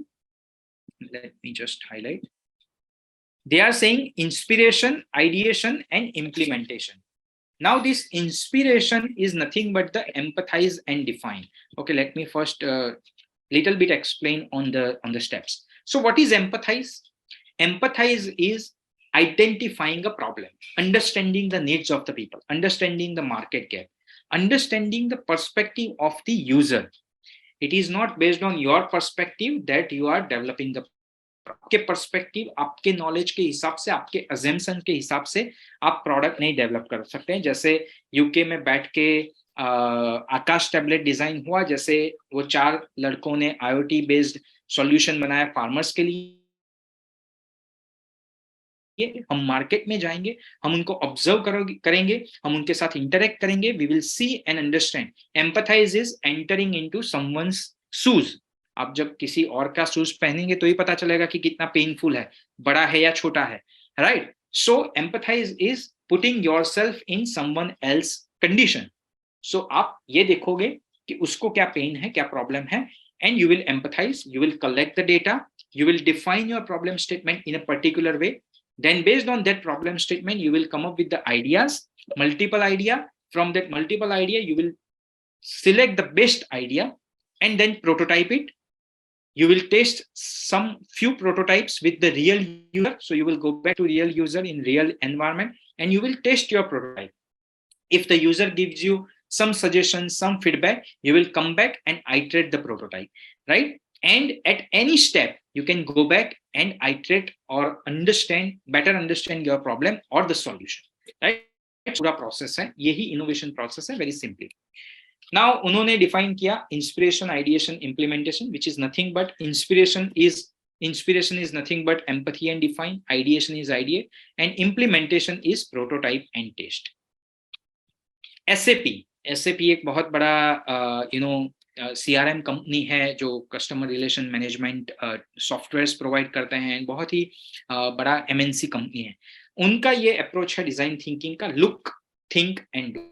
let me just highlight, they are saying inspiration, ideation and implementation. Now this inspiration is nothing but the empathize and define. Okay, let me first little bit explain on the steps. So what is empathize? Empathize is identifying a problem, understanding the needs of the people, understanding the market gap, understanding the perspective of the user. It is not based on your perspective that you are developing the, आपके perspective, आपके knowledge के हिसाब से, आपके assumption के हिसाब से आप प्रोडक्ट नहीं डेवलप कर सकते हैं। जैसे यूके में बैठ के आकाश टैबलेट डिजाइन हुआ, जैसे वो 4 लड़कों ने IoT बेस्ड सॉल्यूशन बनाया फार्मर्स के लिए। हम मार्केट में जाएंगे, हम उनको ऑब्जर्व करेंगे, हम उनके साथ इंटरेक्ट करेंगे, we will see and understand. Empathise is entering into someone's shoes. आप जब किसी और का शूज पहनेंगे तो ही पता चलेगा कि कितना पेनफुल है, बड़ा है या छोटा है, right. So empathize is putting yourself in someone else condition. So आप ये देखोगे कि उसको क्या पेन है, क्या प्रॉब्लम है, and you will empathise, you will collect the data, you will define your problem statement in a particular way. Then based on that problem statement, you will come up with the ideas, multiple idea, From that multiple idea, you will select the best idea and then prototype it. You will test some few prototypes with the real user. So you will go back to real user in real environment and you will test your prototype. If the user gives you some suggestions, some feedback, you will come back and iterate the prototype, right? And at any step, you can go back and iterate or better understand your problem or the solution, right? पूरा process है, यही innovation process है, very simply. Now, उन्होंने define किया inspiration, ideation, implementation, which is nothing but inspiration is nothing but empathy and define, ideation is ideate, and implementation is prototype and test. SAP एक बहुत बड़ा CRM company है जो customer relation management softwares provide करते हैं, बहुत ही बड़ा MNC company है. उनका ये अप्रोच है डिजाइन थिंकिंग का, look, think and do.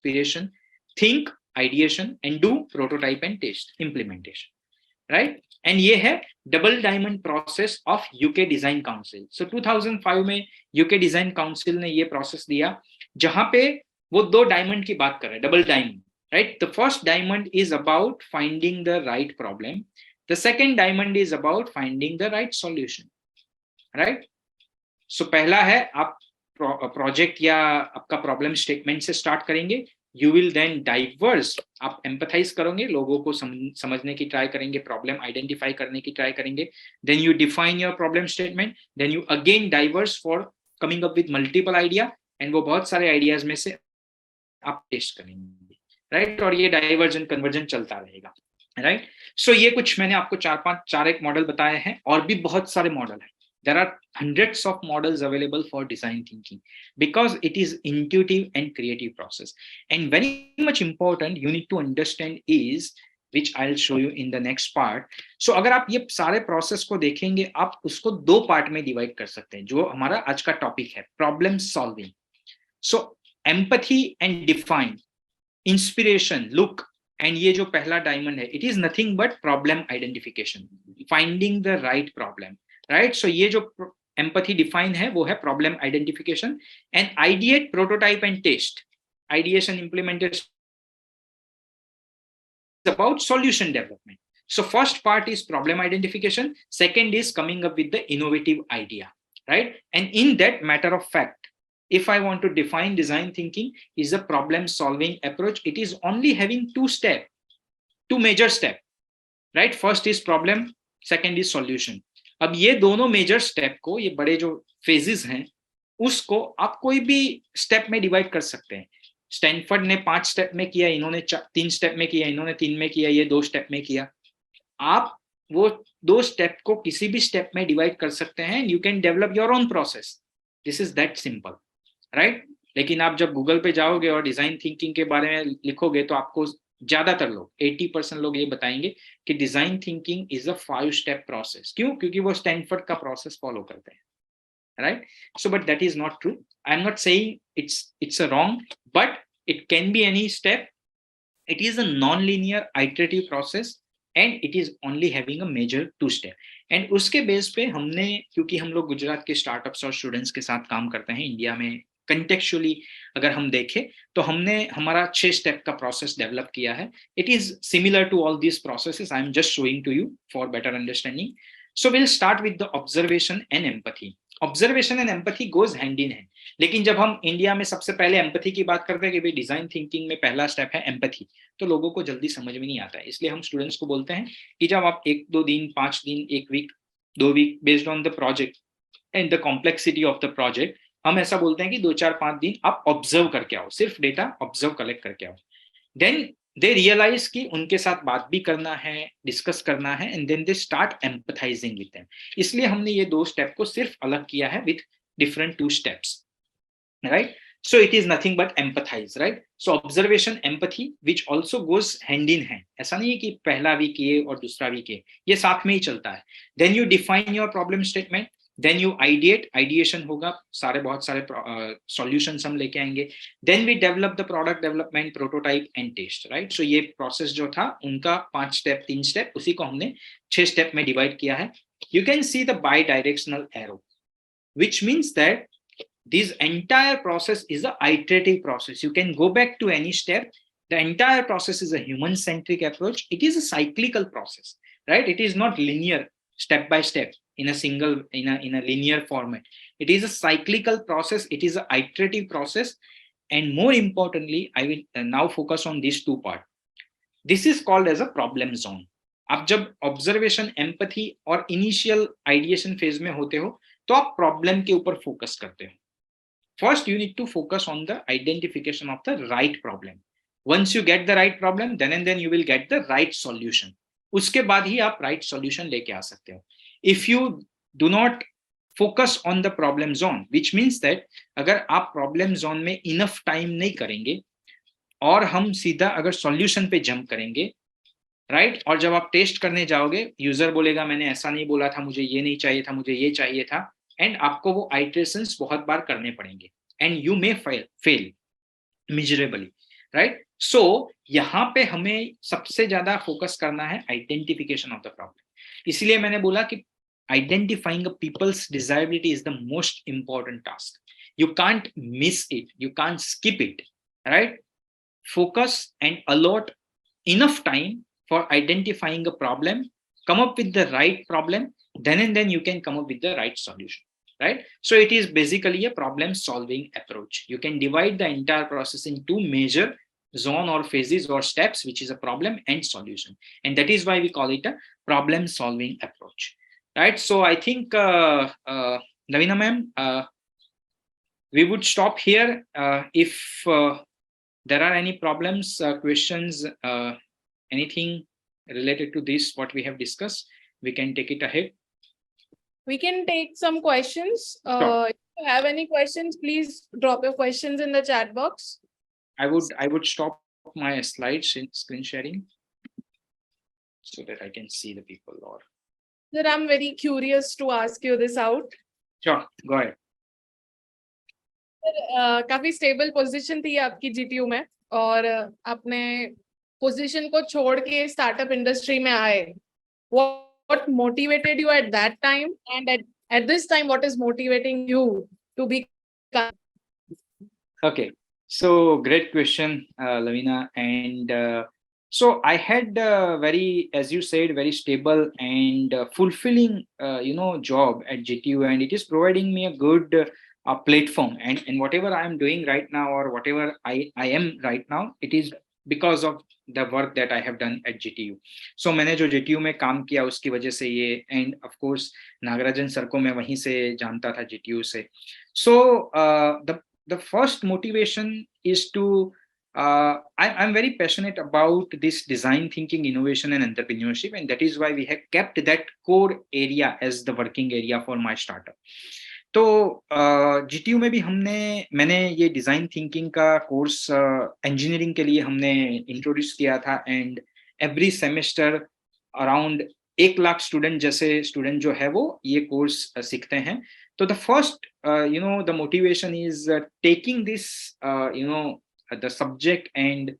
Inspiration, think, ideation, and do, prototype and test, implementation, right? And ये है double diamond process of UK design council. So 2005 में यूके डिजाइन काउंसिल ने ये प्रोसेस दिया जहां पे वो 2 डायमंड की बात कर रहे हैं, double diamond, right? The first diamond is about finding the right problem, the second diamond is about finding the right solution, right? So पहला है आप प्रोजेक्ट या आपका प्रॉब्लम स्टेटमेंट से स्टार्ट करेंगे. यू विल देन डाइवर्स, आप empathize करोगे, लोगों को समझने की ट्राई करेंगे, प्रॉब्लम आइडेंटिफाई करने की ट्राई करेंगे. Then you define your problem statement, then you again diverse for coming up with multiple idea, एंड वो बहुत सारे आइडियाज में से आप टेस्ट करेंगे, राइट? और ये डाइवर्जन कन्वर्जन चलता रहेगा, राइट? सो ये कुछ मैंने आपको 4 मॉडल बताए हैं, और भी बहुत सारे मॉडल हैं. There are hundreds of models available for design thinking because it is intuitive and creative process. And very much important, you need to understand is, which I'll show you in the next part. So अगर आप ये सारे process को देखेंगे, आप उसको 2 part में divide कर सकते हैं, जो हमारा आज का टॉपिक है, problem solving. So empathy and define, inspiration, look, and ये जो पहला डायमंड है, it is nothing but problem identification, finding the right problem. Right? So ये जो एम्पैथी डिफाइन है वो है problem identification, and ideate, prototype and test, ideation, implementation about solution development. So first part is problem identification, second is coming up with the innovative idea, right? And in that matter of fact, if I want to define design thinking is a problem solving approach, it is only having 2 major steps, right? First is problem, second is solution. अब ये दोनों major step को, ये बड़े जो phases हैं, उसको आप कोई भी स्टेप में डिवाइड कर सकते हैं. स्टैनफोर्ड ने 5 स्टेप में किया, इन्होंने 3 स्टेप में किया, इन्होंने 3 में किया, ये 2 स्टेप में किया. आप वो 2 स्टेप को किसी भी स्टेप में डिवाइड कर सकते हैं. You can develop your own process. This is that simple, right? लेकिन आप जब गूगल पे जाओगे और डिजाइन थिंकिंग के बारे में लिखोगे तो आपको ज्यादातर लोग, 80% लोग ये बताएंगे कि design thinking is a 5 step process. क्यों? क्योंकि वो स्टैनफोर्ड का प्रोसेस फॉलो करते हैं, right? So but that is not true. I am not saying it's a wrong, but it can be any step. It is a non linear iterative process and it is only having a major 2 step. And उसके base पे हमने, क्योंकि हम लोग गुजरात के startups और students के साथ काम करते हैं, इंडिया में कंटेक्चुअली अगर हम देखें तो हमने हमारा 6 स्टेप का प्रोसेस डेवलप किया है. It is similar to all these processes. I am just showing to you for better understanding. So will start with the observation and empathy. Observation and empathy goes hand in hand. लेकिन जब हम India में सबसे पहले empathy की बात करते हैं कि भाई डिजाइन थिंकिंग में पहला स्टेप है एम्पैथी, तो लोगों को जल्दी समझ में नहीं आता है. इसलिए हम स्टूडेंट्स को बोलते हैं कि जब आप 1-2 दिन, 5 दिन, 1 week, 2 week, based on the project and the complexity of the project, हम ऐसा बोलते हैं कि 2-4-5 दिन आप ऑब्जर्व करके आओ, सिर्फ डेटा ऑब्जर्व कलेक्ट करके आओ. देन दे रियलाइज कि उनके साथ बात भी करना है, डिस्कस करना है, and then they start empathising with them. इसलिए हमने ये 2 स्टेप को सिर्फ अलग किया है with different 2 steps, right? So it is nothing but empathize, right? So observation, empathy, which also goes hand in hand. ऐसा नहीं है कि पहला वीक ये और दूसरा वीक ये साथ में ही चलता है. Then you define your problem statement. Then you ideate, ideation होगा, बहुत सारे solutions हम लेके आएंगे. Then we develop the product development, prototype and test, right? So ये process जो था उनका 5 स्टेप, 3 स्टेप, उसी को हमने 6 स्टेप में डिवाइड किया है. You can see the bi-directional arrow, which means that this entire process is an iterative process. You can go back to any step. The entire process is a human-centric approach. It is a cyclical process, right? It is not linear, step by step, in a linear format. It is a cyclical process. It is an iterative process, and more importantly, I will now focus on these two parts. This is called as a problem zone. आप जब observation, empathy और initial ideation phase में होते हो तो आप problem के ऊपर फोकस करते हो. First, you need to focus on the identification of the right problem. Once you get the right problem, then and then you will get the right solution. उसके बाद ही आप right solution लेके आ सकते हो. If you do not focus on the problem zone, which means that अगर आप problem zone में enough time नहीं करेंगे और हम सीधा अगर solution पे jump करेंगे, right? और जब आप टेस्ट करने जाओगे, यूजर बोलेगा मैंने ऐसा नहीं बोला था, मुझे ये नहीं चाहिए था, मुझे ये चाहिए था, एंड आपको वो आइटरेशंस बहुत बार करने पड़ेंगे, and you may fail miserably, right? So यहाँ पे हमें सबसे ज्यादा फोकस करना है आइडेंटिफिकेशन ऑफ द प्रॉब्लम. इसलिए मैंने बोला कि identifying people's desirability is the most important task. You can't miss it, you can't skip it, right? Focus and allot enough time for identifying a problem, come up with the right problem, then and then you can come up with the right solution, right? So it is basically a problem solving approach. You can divide the entire process in two major zone or phases or steps, which is a problem and solution, and that is why we call it a problem solving approach, right? So I think Lavina ma'am, we would stop here. If there are any problems, questions, anything related to this, what we have discussed, we can take it ahead. We can take some questions. Sure. If you have any questions, please drop your questions in the chat box. I would stop my slides in screen sharing so that I can see the people. Or Sir, I'm very curious to ask you this out. sure, go ahead. काफी stable position थी आपकी GTU में, और आपने position को छोड़ के startup industry में आए. What motivated you at that time, and at this time what is motivating you to be? Okay, so great question, Lavina. And so I had very, as you said, very stable and fulfilling job at GTU, and it is providing me a good platform, and whatever I am doing right now, or whatever I am right now, it is because of the work that I have done at GTU. So मैंने जो GTU में काम किया उसकी वजह से ये, and of course Nagarajan sir को मैं वहीं से जानता था GTU से. So the first motivation is to I'm very passionate about this design thinking, innovation and entrepreneurship, and that is why we have kept that core area as the working area for my startup. तो GTU में भी मैंने ये design thinking का course engineering के लिए हमने introduce किया था, and every semester around 1 lakh student जो है वो ये कोर्स सीखते हैं. तो the first the motivation is taking this the subject and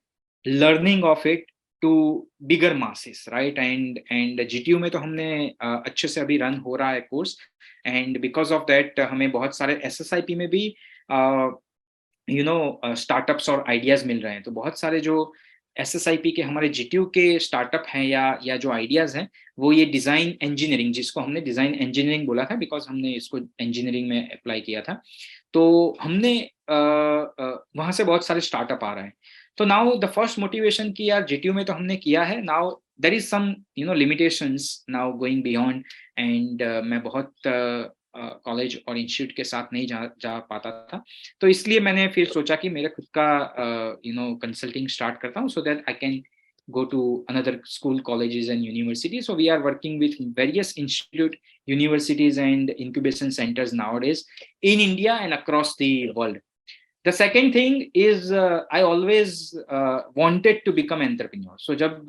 learning of it to bigger masses, right? And GTU में तो हमने अच्छे से अभी रन हो रहा है course, and because of that हमें बहुत सारे SSIP में भी स्टार्टअप्स और आइडियाज मिल रहे हैं. तो बहुत सारे जो SSIP के हमारे GTU के स्टार्टअप हैं या जो आइडियाज हैं, वो ये डिजाइन इंजीनियरिंग, जिसको हमने डिजाइन इंजीनियरिंग बोला था बिकॉज हमने इसको इंजीनियरिंग में अप्लाई किया था, तो हमने वहां से बहुत सारे स्टार्टअप आ रहे हैं. तो नाउ द फर्स्ट मोटिवेशन की यार GTU में तो हमने किया है, now there is some limitations now going beyond, and मैं बहुत कॉलेज और इंस्टीट्यूट के साथ नहीं जा पाता था, तो इसलिए मैंने फिर सोचा कि मेरा खुद का कंसल्टिंग स्टार्ट करता हूँ, so that I can go to another school, colleges and universities. So we are working with various institute, universities and incubation centers nowadays in India and across the world. The second thing is I always wanted to become entrepreneur. So जब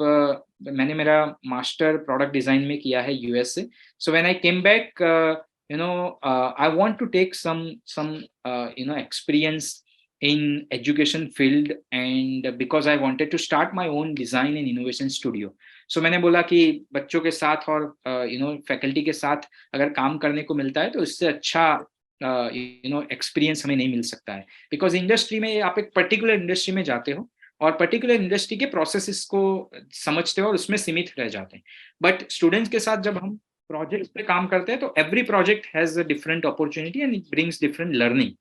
मैंने मेरा master product design में किया है US से, so when I came back, I want to take some experience in education field, and because I wanted to start my own design and innovation studio. So मैंने बोला कि बच्चों के साथ और फैकल्टी के साथ अगर काम करने को मिलता है तो इससे अच्छा एक्सपीरियंस हमें नहीं मिल सकता है, बिकॉज इंडस्ट्री में आप एक पर्टिकुलर इंडस्ट्री में जाते हो और पर्टिकुलर इंडस्ट्री के प्रोसेसेस को समझते हो और उसमें सीमित रह जाते हैं। बट स्टूडेंट्स के साथ जब हम प्रोजेक्ट पे काम करते हैं तो every project has a different opportunity and it brings different learning.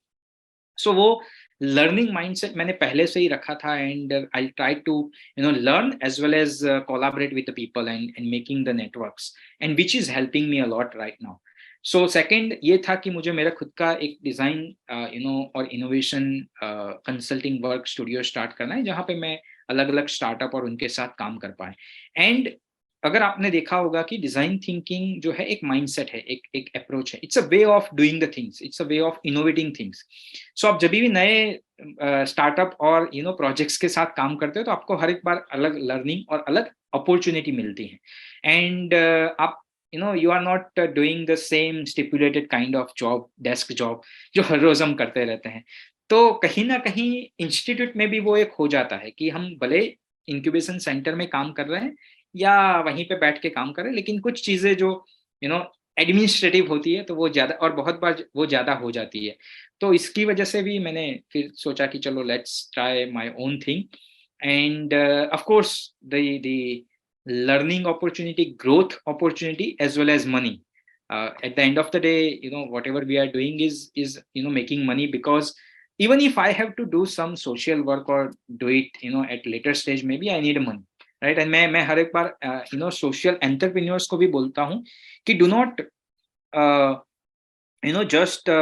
So वो लर्निंग माइंडसेट मैंने पहले से ही रखा था, and I try to learn as well as collaborate with the people and making the networks, and which is helping me a lot right now. So second ये था कि मुझे मेरा खुद का एक डिजाइन और innovation consulting work studio start करना है, जहाँ पे मैं अलग अलग स्टार्टअप और उनके साथ काम कर पाए। एंड अगर आपने देखा होगा कि डिजाइन थिंकिंग जो है एक माइंडसेट है, एक अप्रोच है, it's a way of doing the things, it's a way of innovating things. So आप जब भी नए स्टार्टअ और प्रोजेक्ट्स के साथ काम करते हो तो आपको हर एक बार अलग लर्निंग और अलग अपॉर्चुनिटी मिलती है। एंड आप you are not doing the same stipulated kind of job, desk job जो हर रोज हम करते रहते हैं। तो कहीं ना कहीं इंस्टीट्यूट में भी वो एक हो जाता है कि हम भले इंक्यूबेशन सेंटर में काम कर रहे हैं या वहीं पे बैठ के काम कर रहे हैं, लेकिन कुछ चीजें जो एडमिनिस्ट्रेटिव होती है तो वो ज्यादा, और बहुत बार वो ज्यादा हो जाती है। तो इसकी वजह से भी मैंने फिर सोचा कि चलो let's try my own thing, end of course the learning opportunity, growth opportunity, as well as money. At the end of the day, whatever we are doing is making money, because even if I have to do some social work or do it at later stage, maybe I need money, right? And मैं हर एक बार social entrepreneurs को भी बोलता हूँ कि do not just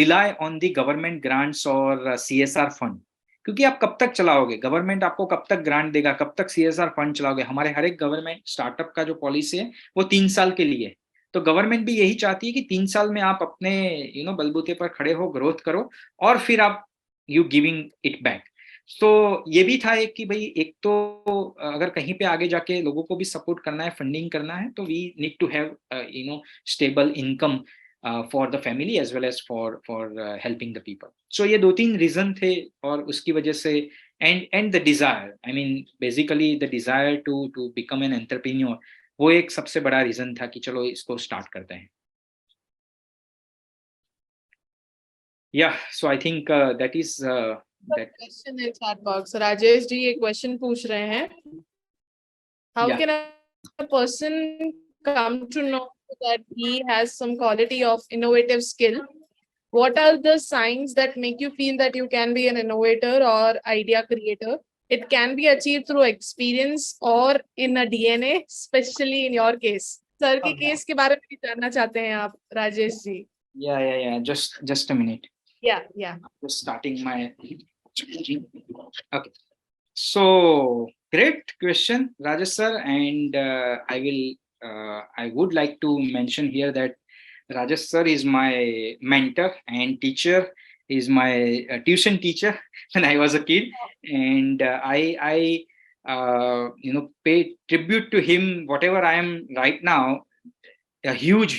rely on the government grants or CSR fund, क्योंकि आप कब तक चलाओगे, गवर्नमेंट आपको कब तक ग्रांट देगा, कब तक CSR फंड चलाओगे। हमारे हर एक गवर्नमेंट स्टार्टअप का जो पॉलिसी है वो 3 साल के लिए है। तो गवर्नमेंट भी यही चाहती है कि 3 साल में आप अपने बलबूते पर खड़े हो, ग्रोथ करो, और फिर आप यू गिविंग इट बैक। तो ये भी था एक कि भाई एक तो अगर कहीं पे आगे जाके लोगों को भी सपोर्ट करना है, फंडिंग करना है, तो we need to have stable income for the family as well as for helping the people. So ये 2-3 रीजन थे, और उसकी वजह से and the desire, I mean basically the desire to become an entrepreneur, वो एक सबसे बड़ा रीजन था कि चलो इसको स्टार्ट करते हैं। Yeah, so I think that is that question है चैट बॉक्स। राजेश जी एक क्वेश्चन पूछ रहे हैं, how can a person come to know that he has some quality of innovative skill? What are the signs that make you feel that you can be an innovator or idea creator? It can be achieved through experience or in a DNA, especially in your case. Sir के case के बारे में भी जानना चाहते हैं आप Rajesh ji? Yeah. Just a minute. Yeah. Just starting my. Okay. So great question, Rajesh sir, and I would like to mention here that Rajesh sir is my mentor and teacher. He's my tuition teacher when I was a kid, and I pay tribute to him. Whatever I am right now, a huge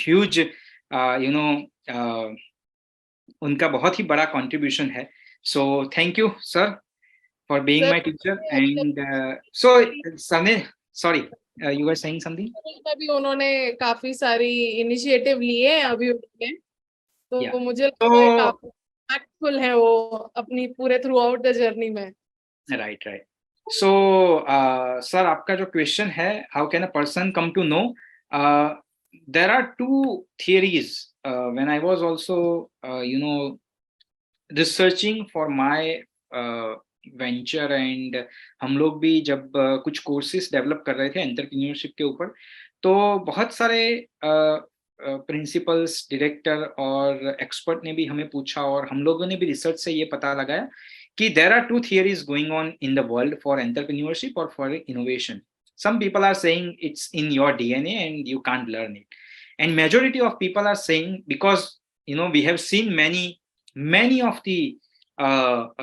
उनका बहुत ही बड़ा contribution है. So thank you, sir, for being my teacher. And so Sanil, sorry, you were saying something? अभी उन्होंने काफी सारी initiative लिए हैं अभी उन्होंने, तो मुझे लगता है काफी इम्पैक्टफुल है वो अपनी पूरे थ्रू आउट द जर्नी में। राइट। सो सर आपका जो क्वेश्चन है, how can a person come to know, there are 2 theories when I was also researching for my venture, and हम लोग भी जब कुछ कोर्सेज डेवलप कर रहे थे एंटरप्रेन्योरशिप के ऊपर, तो बहुत सारे प्रिंसिपल्स, डायरेक्टर और एक्सपर्ट ने भी हमें पूछा, और हम लोगों ने भी रिसर्च से ये पता लगाया कि there are 2 theories going on in the world for entrepreneurship or for innovation. Some people are saying it's in your DNA and you can't learn it, and majority of people are saying, because we have seen many of the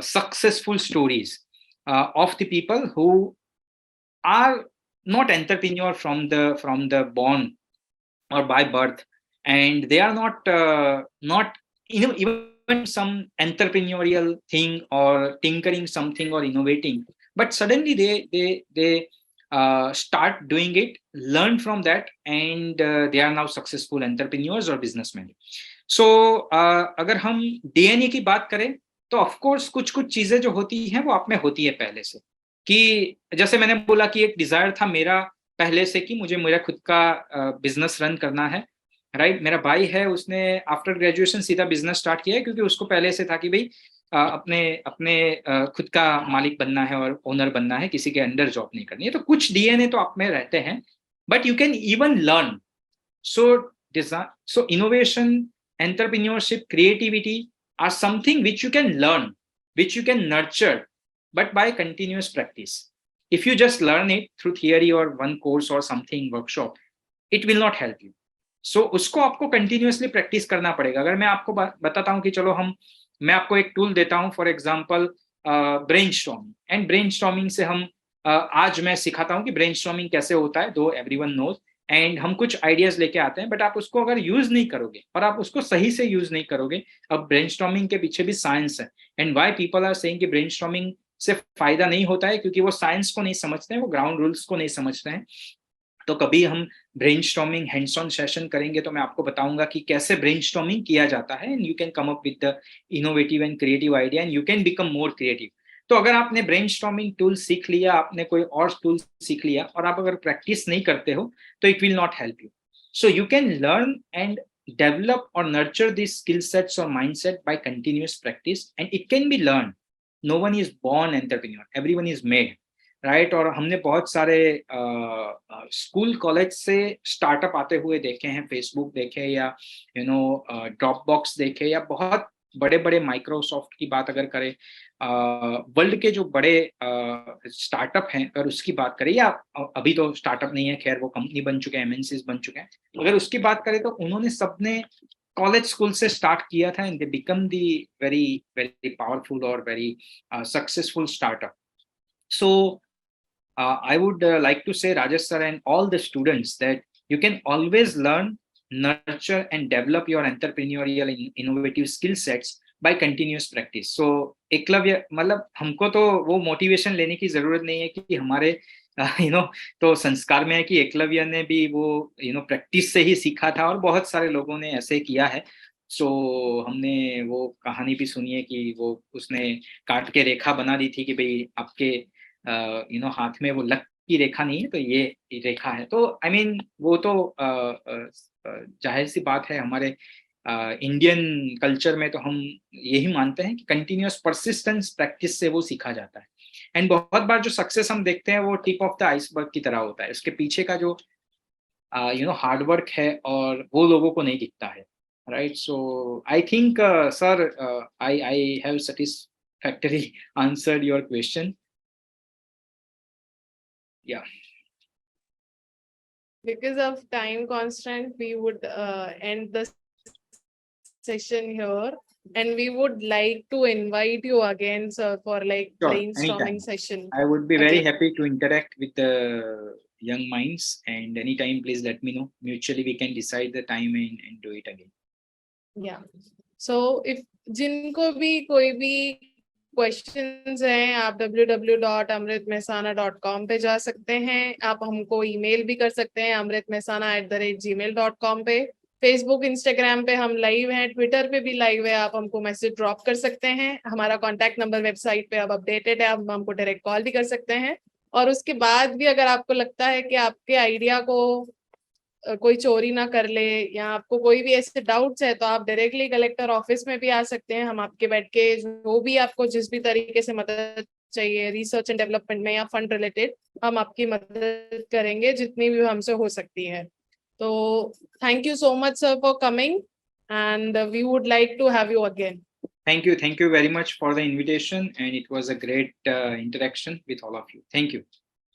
successful stories of the people who are not entrepreneur from the born or by birth, and they are not even some entrepreneurial thing or tinkering something or innovating, but suddenly they start doing it, learn from that, and they are now successful entrepreneurs or businessmen. सो अगर हम DNA की बात करें तो of course कुछ कुछ चीजें जो होती हैं वो आप में होती है पहले से, कि जैसे मैंने बोला कि एक डिजायर था मेरा पहले से कि मुझे मेरा खुद का बिजनेस रन करना है, राइट। मेरा भाई है, उसने आफ्टर ग्रेजुएशन सीधा बिजनेस स्टार्ट किया है, क्योंकि उसको पहले से था कि भाई अपने अपने खुद का मालिक बनना है और ओनर बनना है, किसी के अंडर जॉब नहीं करनी है। तो कुछ डीएनए तो आप में रहते हैं, but you can even learn. So design, so innovation, entrepreneurship, creativity are something which you can learn, which you can nurture, but by continuous practice. If you just learn it through theory or one course or something workshop, it will not help you. So उसको आपको continuously practice करना पड़ेगा। अगर मैं आपको बताता हूँ कि चलो मैं आपको एक टूल देता हूँ, for example brainstorming, and brainstorming से आज मैं सिखाता हूँ कि ब्रेनस्टॉर्मिंग कैसे होता है, दो एवरीवन नोज, एंड हम कुछ आइडियाज लेके आते हैं, बट आप उसको अगर यूज नहीं करोगे और आप उसको सही से यूज नहीं करोगे, अब ब्रेनस्टॉर्मिंग के पीछे भी साइंस है, and why people are saying कि ब्रेनस्टॉर्मिंग से फायदा नहीं होता है, क्योंकि वो साइंस को नहीं समझते हैं, वो ग्राउंड रूल्स को नहीं समझते हैं। तो कभी हम ब्रेनस्टॉर्मिंग हैंड्स ऑन सेशन करेंगे तो मैं आपको बताऊंगा कि कैसे ब्रेनस्टॉर्मिंग किया जाता है, and you can come up with the innovative and creative idea, and you can become more creative. तो अगर आपने ब्रेनस्टॉर्मिंग टूल सीख लिया, आपने कोई और टूल सीख लिया, और आप अगर प्रैक्टिस नहीं करते हो तो it will not help you. So you can learn and develop or nurture these skill sets or mindset by continuous practice, and it can be learned. No one is born entrepreneur, everyone is made, right. और हमने बहुत सारे school college से startup आते हुए देखे हैं, Facebook देखे या ड्रॉप बॉक्स देखे, या बहुत बड़े बड़े माइक्रोसॉफ्ट की बात अगर करें, वर्ल्ड के जो बड़े स्टार्टअप हैं अगर उसकी बात करें, या अभी तो स्टार्टअप नहीं है, खैर वो कंपनी बन चुके हैं, एमएनसीज बन चुके हैं, अगर उसकी बात करें तो उन्होंने सबने कॉलेज स्कूल से स्टार्ट किया था, and they become the very very powerful और very successful startup. So I would like to say, Rajesh sir, and all the students, that you can always learn, nurture, and develop your entrepreneurial and innovative skill sets by continuous practice. So Eklavya, मतलब हमको तो वो motivation लेने की जरूरत नहीं है कि हमारे तो संस्कार में है कि एकलव्य ने भी वो प्रैक्टिस से ही सीखा था, और बहुत सारे लोगों ने ऐसे किया है। सो हमने वो कहानी भी सुनी है कि वो उसने काट के रेखा बना दी थी कि भाई आपके हाथ में वो लक की रेखा नहीं है, तो ये रेखा है। तो आई मीन वो तो जाहिर सी बात है, हमारे इंडियन कल्चर में तो हम यही मानते हैं कि कंटिन्यूअस परसिस्टेंस प्रैक्टिस से वो सीखा जाता है। एंड बहुत बार जो सक्सेस हम देखते हैं वो टिप ऑफ द आइसबर्ग की तरह होता है, उसके पीछे का जो हार्डवर्क है और वो लोगों को नहीं दिखता है, right. So I think sir, I have satisfactorily answered your question. Yeah. Because of time constraint, we would end the session here, and we would like to invite you again, sir, for like Sure, brainstorming anytime. session. I would be very again. happy to interact with the young minds, and anytime please let me know. Mutually we can decide the time and do it again. Yeah. So if जिनको भी कोई भी questions हैं, आप www.amritmehsana.com पे जा सकते हैं। आप हमको ईमेल भी कर सकते हैं amritmehsana@gmail.com पे। फेसबुक, इंस्टाग्राम पे हम लाइव हैं, ट्विटर पे भी लाइव है, आप हमको मैसेज ड्रॉप कर सकते हैं। हमारा कॉन्टैक्ट नंबर वेबसाइट पे अब अपडेटेड है, आप हमको डायरेक्ट कॉल भी कर सकते हैं। और उसके बाद भी अगर आपको लगता है कि आपके आइडिया को कोई चोरी ना कर ले, या आपको कोई भी ऐसे डाउट्स है, तो आप डायरेक्टली कलेक्टर ऑफिस में भी आ सकते हैं। हम आपके बैठ के जो भी आपको जिस भी तरीके से मदद चाहिए रिसर्च एंड डेवलपमेंट में या फंड रिलेटेड, हम आपकी मदद करेंगे जितनी भी हमसे हो सकती है। तो thank you so much sir for coming, and we would like to have you again. Thank you very much for the invitation, and it was a great interaction with all of you. Thank you.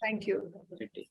Thank you. Good day.